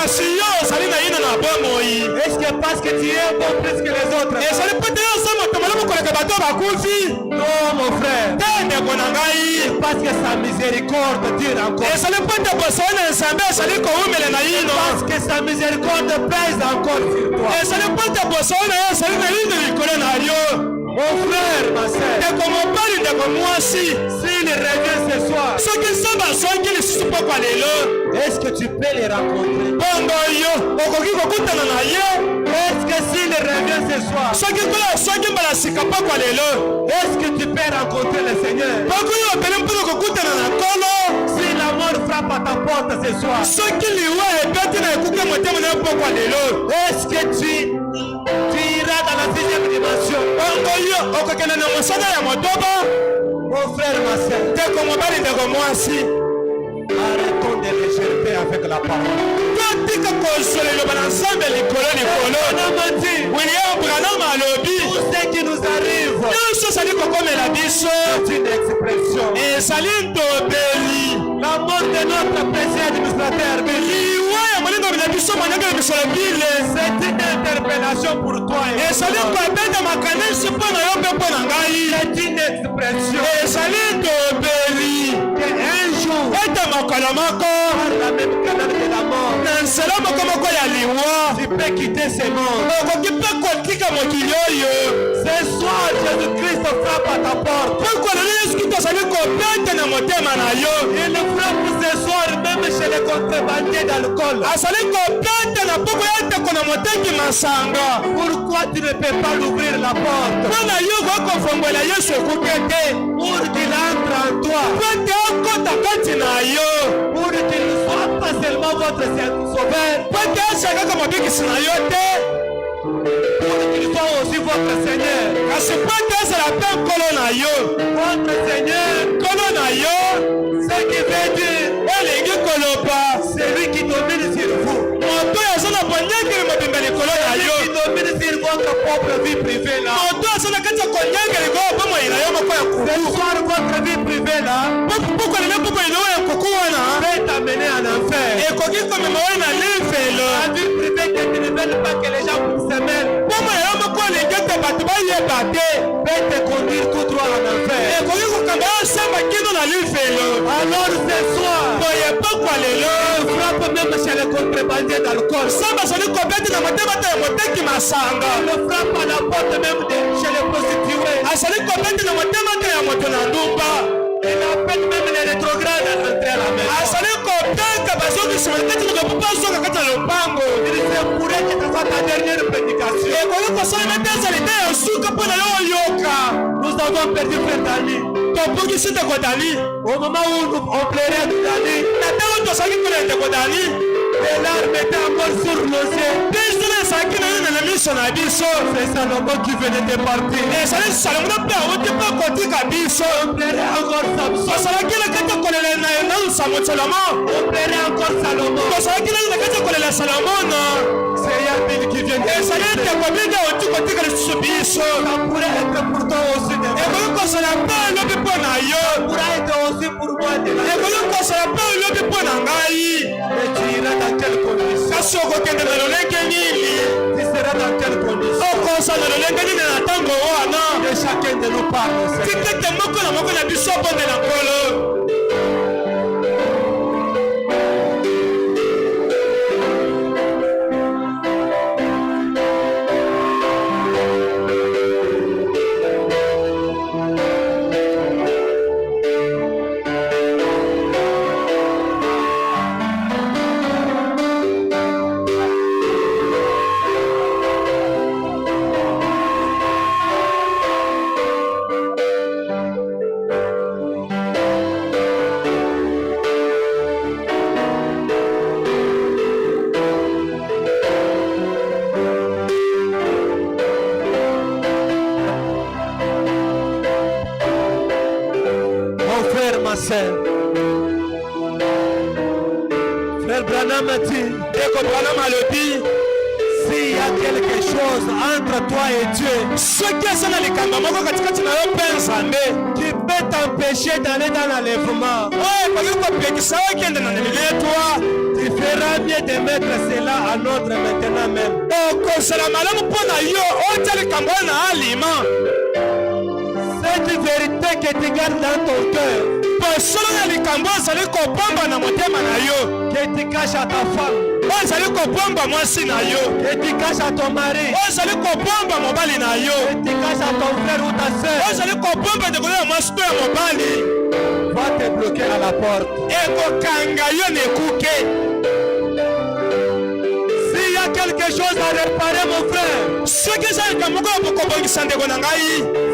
Est-ce que parce que tu es un bon plus que les autres? Non mon frère. Parce que sa miséricorde dure encore. Parce que sa miséricorde pèse encore sur toi. Mon frère, ma soeur, s'il revient ce soir, est-ce que tu peux les rencontrer? Est-ce que s'il revient ce soir, est-ce que tu peux rencontrer le Seigneur? Si la mort frappe à ta porte ce soir, est-ce que tu iras dans la sixième dimension? Mon frère, ma soeur, arrêtons de rejeter avec la parole. Tout ce qui nous arrive, c'est une expression. La mort de notre précieux administrateur, c'est une interpellation pour toi. C'est une expression. Un jour, par la même canal de la mort, tu peux quitter ce monde. Ce soir, Jésus-Christ frappe à ta porte. Il frappe ce soir même chez les contrebandiers d'alcool. Pourquoi tu ne peux pas l'ouvrir la porte? Pour qu'il entre en toi. Pour qu'il ne soit pas seulement votre sauveur, pour qu'il soit aussi votre Seigneur. Votre Seigneur, ce qui veut dire c'est lui qui domine sur vous. Qui domine sur votre propre vie privée là. Ce soir, votre vie privée là peut t'amener en enfer. La vie privée que tu ne veux pas que les gens se mêlent peut te conduire tout droit en enfer. Alors ce soir, frappe même chez les contrebandiers d'alcool. Le frappe à la porte même chez les prostituées. Il appelle même les rétrogrades à rentrer à la maison. Il se pourrait que ce soit ta dernière prédication. Nous avons perdu frère Dani. Au moment où on plairait de Dani, les larmes étaient encore sur nos yeux. ezalaki nani na miso na biso. C'est Salomon qui venait de partir. Ezali Salomo mpe awuti mpe kotika biso. On plairait encore Samson. Osalaki na kati kolela na Salomo. On plairait encore Salomon. Osalaki na kati kolela Salomon. C'est Yabin qui vient de ezali te kobinga oti kotika lisusu biso. Ça pourrait être pour toi aussi. Ekoki kosala mpe lobi mpo na yo. Ça pourrait être aussi pour moi. Ekoki kosala mpe lobi mpo na ngai. Et tu iras dans quelle condition? Kasi okokende na lolenge nini? Tu seras dans quelle condition? Okosala na lolenge nini na ntango wana? Et chacun de nous parle. Tikete moko na moko na biso bonde na nkolo. Frère Branham dit, s'il y a quelque chose entre toi et Dieu, qui peut t'empêcher d'aller dans l'enlèvement, tu feras mieux de mettre cela en ordre maintenant même. Cette vérité que tu gardes dans ton cœur, que tu caches à ta femme, que tu caches à ton mari, que tu caches à ton frère ou ta soeur, va te bloquer à la porte. S'il y a quelque chose à réparer, mon frère,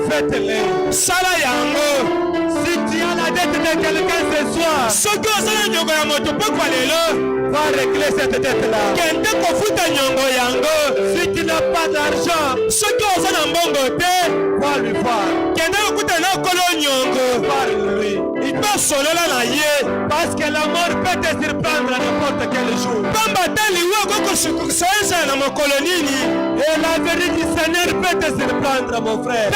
faites-le. Si tu as la dette de quelqu'un ce soir, va régler cette dette-là. Si tu n'as pas d'argent, va lui voir. Parle-lui. Parce que la mort peut te surprendre à n'importe quel jour. Et la vérité du Seigneur peut te surprendre, mon frère.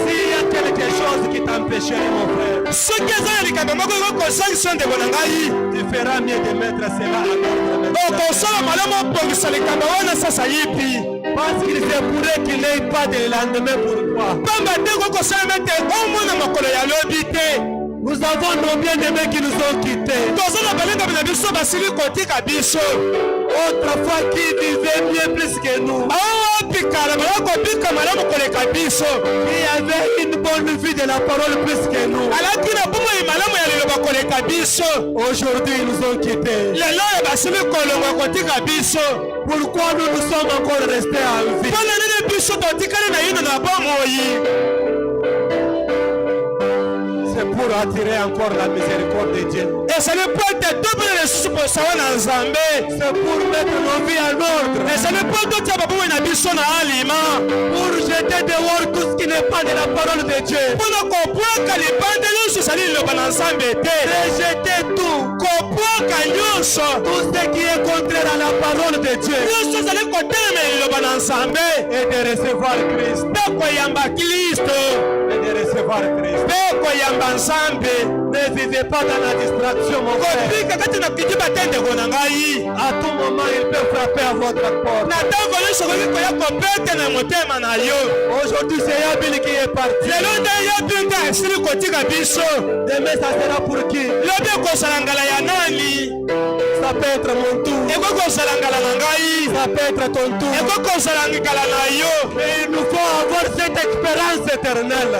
S'il y a quelque chose qui t'empêcherait, mon frère, tu feras mieux de mettre cela à l'ordre. Parce qu'il se pourrait qu'il n'ait pas de lendemain pour toi. Nous avons nos bien-aimés qui nous ont quittés. Autrefois qui vivaient bien plus que nous. Qui avaient une bonne vie de la parole plus que nous. Aujourd'hui ils nous ont quittés. Pourquoi nous sommes encore restés en vie? C'est pour attirer encore la miséricorde de Dieu. C'est pour mettre nos vies en ordre. Pour jeter dehors tout ce qui n'est pas de la parole de Dieu. Rejeter tout. Tout ce qui est contraire à la parole de Dieu. Et de recevoir Christ. Et de recevoir Christ. Ne vivez pas dans la distraction, mon frère. À tout moment, il peut frapper à votre porte. Aujourd'hui, c'est Yabil qui est parti. Demain, ça sera pour qui? Ça peut être mon tour. Ça peut être ton tour. Mais il nous faut avoir cette expérience éternelle.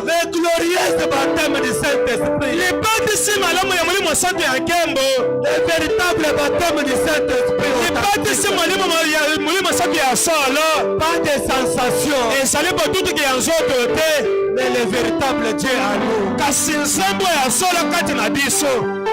Le glorieux baptême du Saint-Esprit. Le véritable baptême du Saint-Esprit. Pas de sensations. Mais le véritable Dieu à nous. kasi nzambe ya solo kati na biso.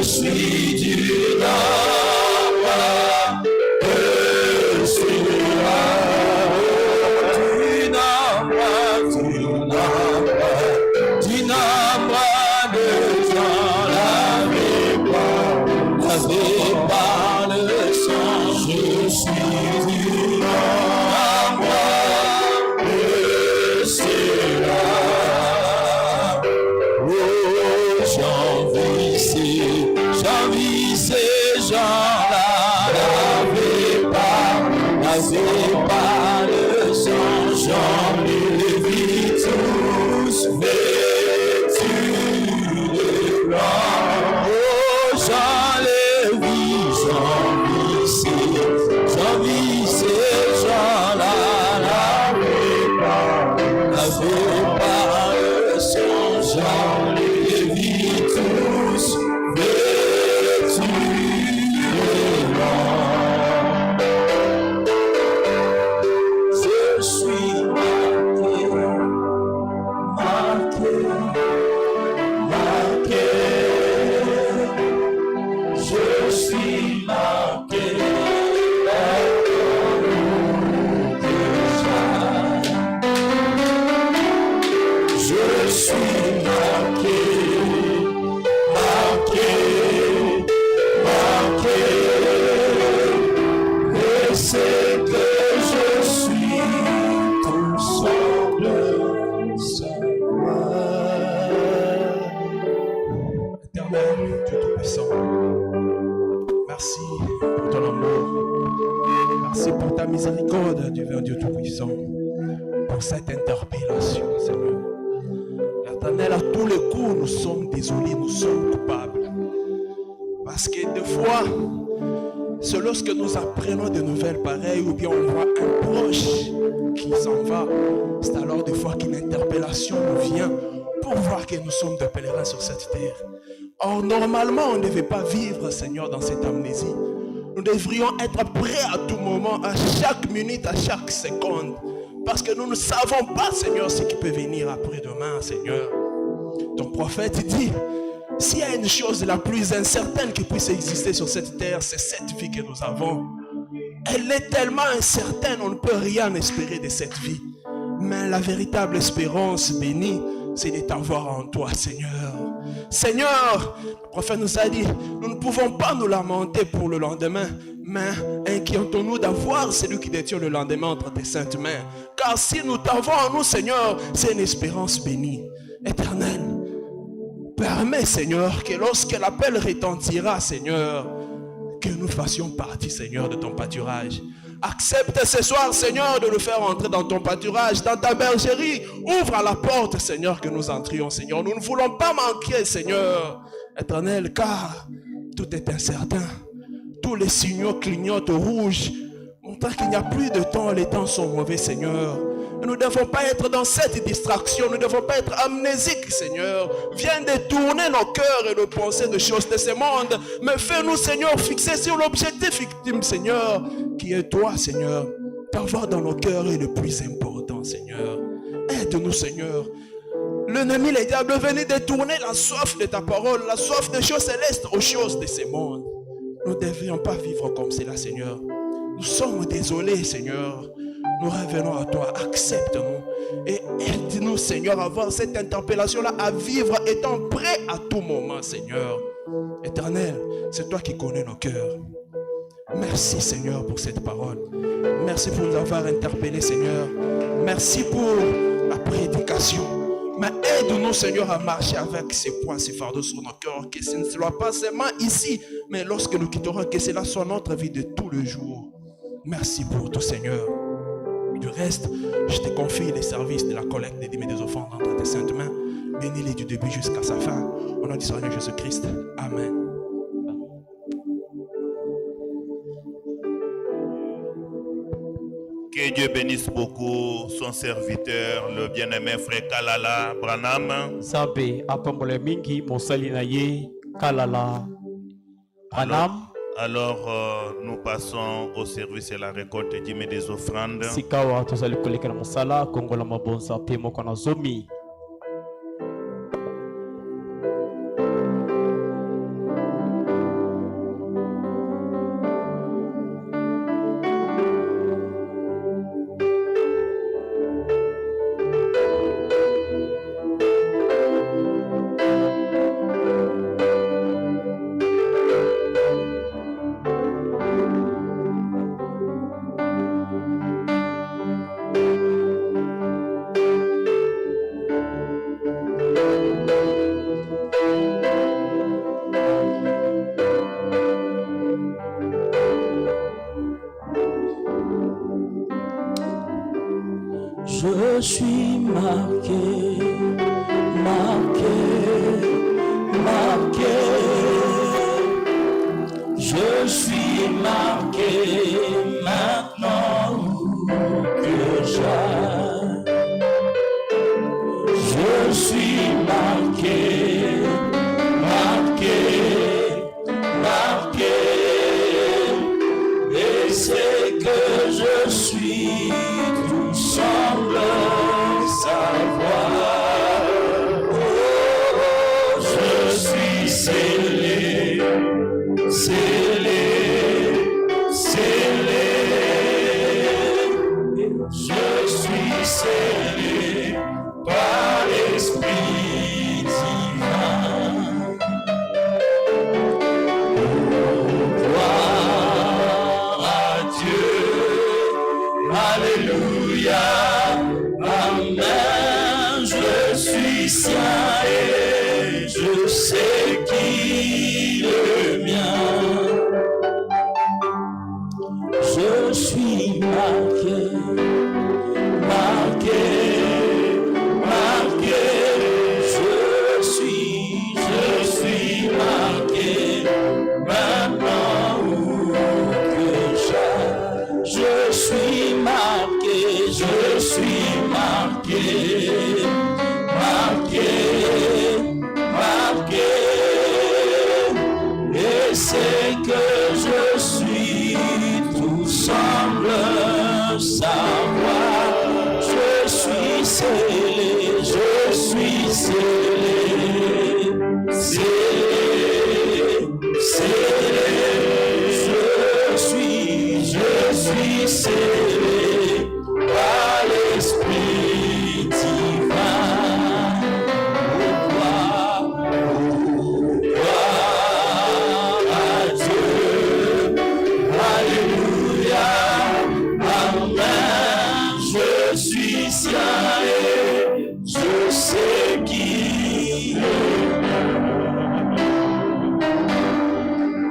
suis du nombre de ceux-là. Du nombre de gens lavés par le sang. Je suis du nombre de ceux-là. Oh, j'envie ces gens-là, lavés par le sang. J'en les vis tous vêtus de blanc. Oh, j'en vis ces gens-là, lavés par le sang. J'en les vis tous vêtus de blanc. Je suis marqué. Je suis marqué déjà. Je suis marqué. Et c'est que je suis tout semble savoir. Éternel, Dieu Tout-Puissant, merci pour ton amour. Merci pour ta miséricorde, Dieu Tout-Puissant, pour cette interpellation, Seigneur. Éternel, à tous les coups, nous sommes désolés, nous sommes coupables. Parce que des fois, c'est lorsque nous apprenons des nouvelles pareilles ou bien on voit un proche qui s'en va, c'est alors des fois qu'une interpellation nous vient pour voir que nous sommes des pèlerins sur cette terre. Or, normalement, on ne devait pas vivre, Seigneur, dans cette amnésie. Nous devrions être prêts à tout moment, à chaque minute, à chaque seconde. Parce que nous ne savons pas, Seigneur, ce qui peut venir après-demain, Seigneur. Ton prophète dit, s'il y a une chose la plus incertaine qui puisse exister sur cette terre, c'est cette vie que nous avons. Elle est tellement incertaine, on ne peut rien espérer de cette vie. Mais la véritable espérance bénie, c'est de t'avoir en toi, Seigneur. Seigneur, le prophète nous a dit, nous ne pouvons pas nous lamenter pour le lendemain, mais inquiétons-nous d'avoir celui qui détient le lendemain entre tes saintes mains. Car si nous t'avons en nous, Seigneur, c'est une espérance bénie. Éternel, permets, Seigneur, que lorsque l'appel retentira, Seigneur, que nous fassions partie, Seigneur, de ton pâturage. Accepte ce soir, Seigneur, de nous faire entrer dans ton pâturage, dans ta bergerie. Ouvre la porte, Seigneur, que nous entrions, Seigneur. Nous ne voulons pas manquer, Seigneur, Éternel, car tout est incertain. Tous les signaux clignotent au rouge, montrant qu'il n'y a plus de temps. Les temps sont mauvais, Seigneur. Nous ne devons pas être dans cette distraction. Nous ne devons pas être amnésiques, Seigneur. Viens détourner nos cœurs et nos pensées de choses de ce monde. Mais fais-nous, Seigneur, fixer sur l'objectif ultime, Seigneur, qui est toi, Seigneur. T'avoir dans nos cœurs est le plus important, Seigneur. Aide-nous, Seigneur. L'ennemi, le diable, est venu détourner la soif de ta parole, la soif des choses célestes aux choses de ce monde. Nous ne devrions pas vivre comme cela, Seigneur. Nous sommes désolés, Seigneur. Nous revenons à toi, accepte-nous et aide-nous, Seigneur, à avoir cette interpellation-là, à vivre étant prêt à tout moment, Seigneur. Éternel, c'est toi qui connais nos cœurs. Merci, Seigneur, pour cette parole. Merci pour nous avoir interpellés, Seigneur. Merci pour la prédication. Mais aide-nous, Seigneur, à marcher avec ces poids, ces fardeaux sur nos cœurs, que ce ne soit pas seulement ici, mais lorsque nous quitterons, que cela soit notre vie de tous les jours. Merci pour tout, Seigneur. Du reste, je te confie les services de la collecte des dîmes et des offrandes entre tes saintes mains. Bénis-les du début jusqu'à sa fin. Au nom du Seigneur Jésus-Christ. Amen. Que Dieu bénisse beaucoup son serviteur, le bien-aimé frère Kalala Branham. Zabe apambole mingi mosali na ye Kalala Branham. Alors, nous passons au service et la récolte des dîmes et des offrandes. Sikawa tozali kolekela mosala kongola mabonza pe moko na zomi. je suis marqué, marqué, marqué. Je suis marqué maintenant que j'aille. Je suis marqué, marqué, marqué. Et c'est que je suis, tout semble savoir. Oh, je suis scellé, scellé, scellé. Je suis scellé par l'Esprit divin. Gloire à Dieu, alléluia, amen. Je suis sien et je sais qu'il est mien. Je suis marqué, marqué, marqué. Je suis marqué maintenant que j'aille. Je suis marqué, marqué, marqué. Et c'est que je suis, tout semble savoir. Je suis scellé, je suis scellé, scellé, scellé. Je suis scellé par l'Esprit divin. Gloire à Dieu, alléluia, amen. Je suis sien et je sais qu'il est mien.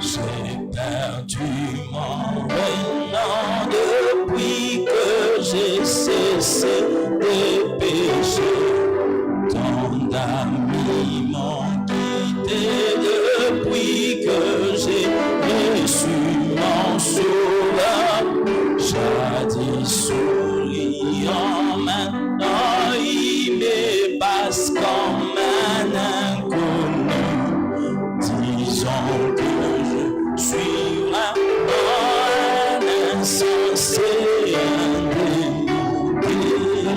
J'ai perdu mon renom depuis que j'ai cessé de pécher. Tant d'amis m'ont quitté depuis que j'ai reçu mon sauveur. Jadis souriant, maintenant il me passe comme un inconnu. Disons que je suis vraiment un insensé, un démodé.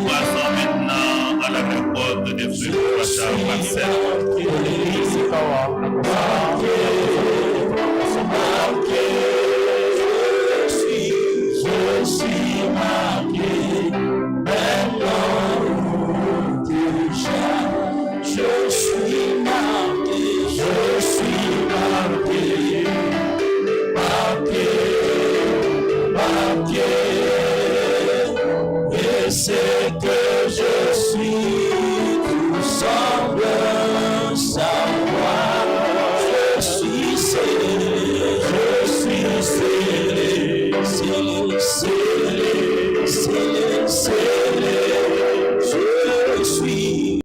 Passons maintenant à la récolte des fruits de Pasteur Marcel. Je suis marqué, maintenant déjà. Je suis marqué, marqué, marqué. Et c'est que je suis, tout semble savoir. Je suis scellé, scellé, scellé, scellé, scellé.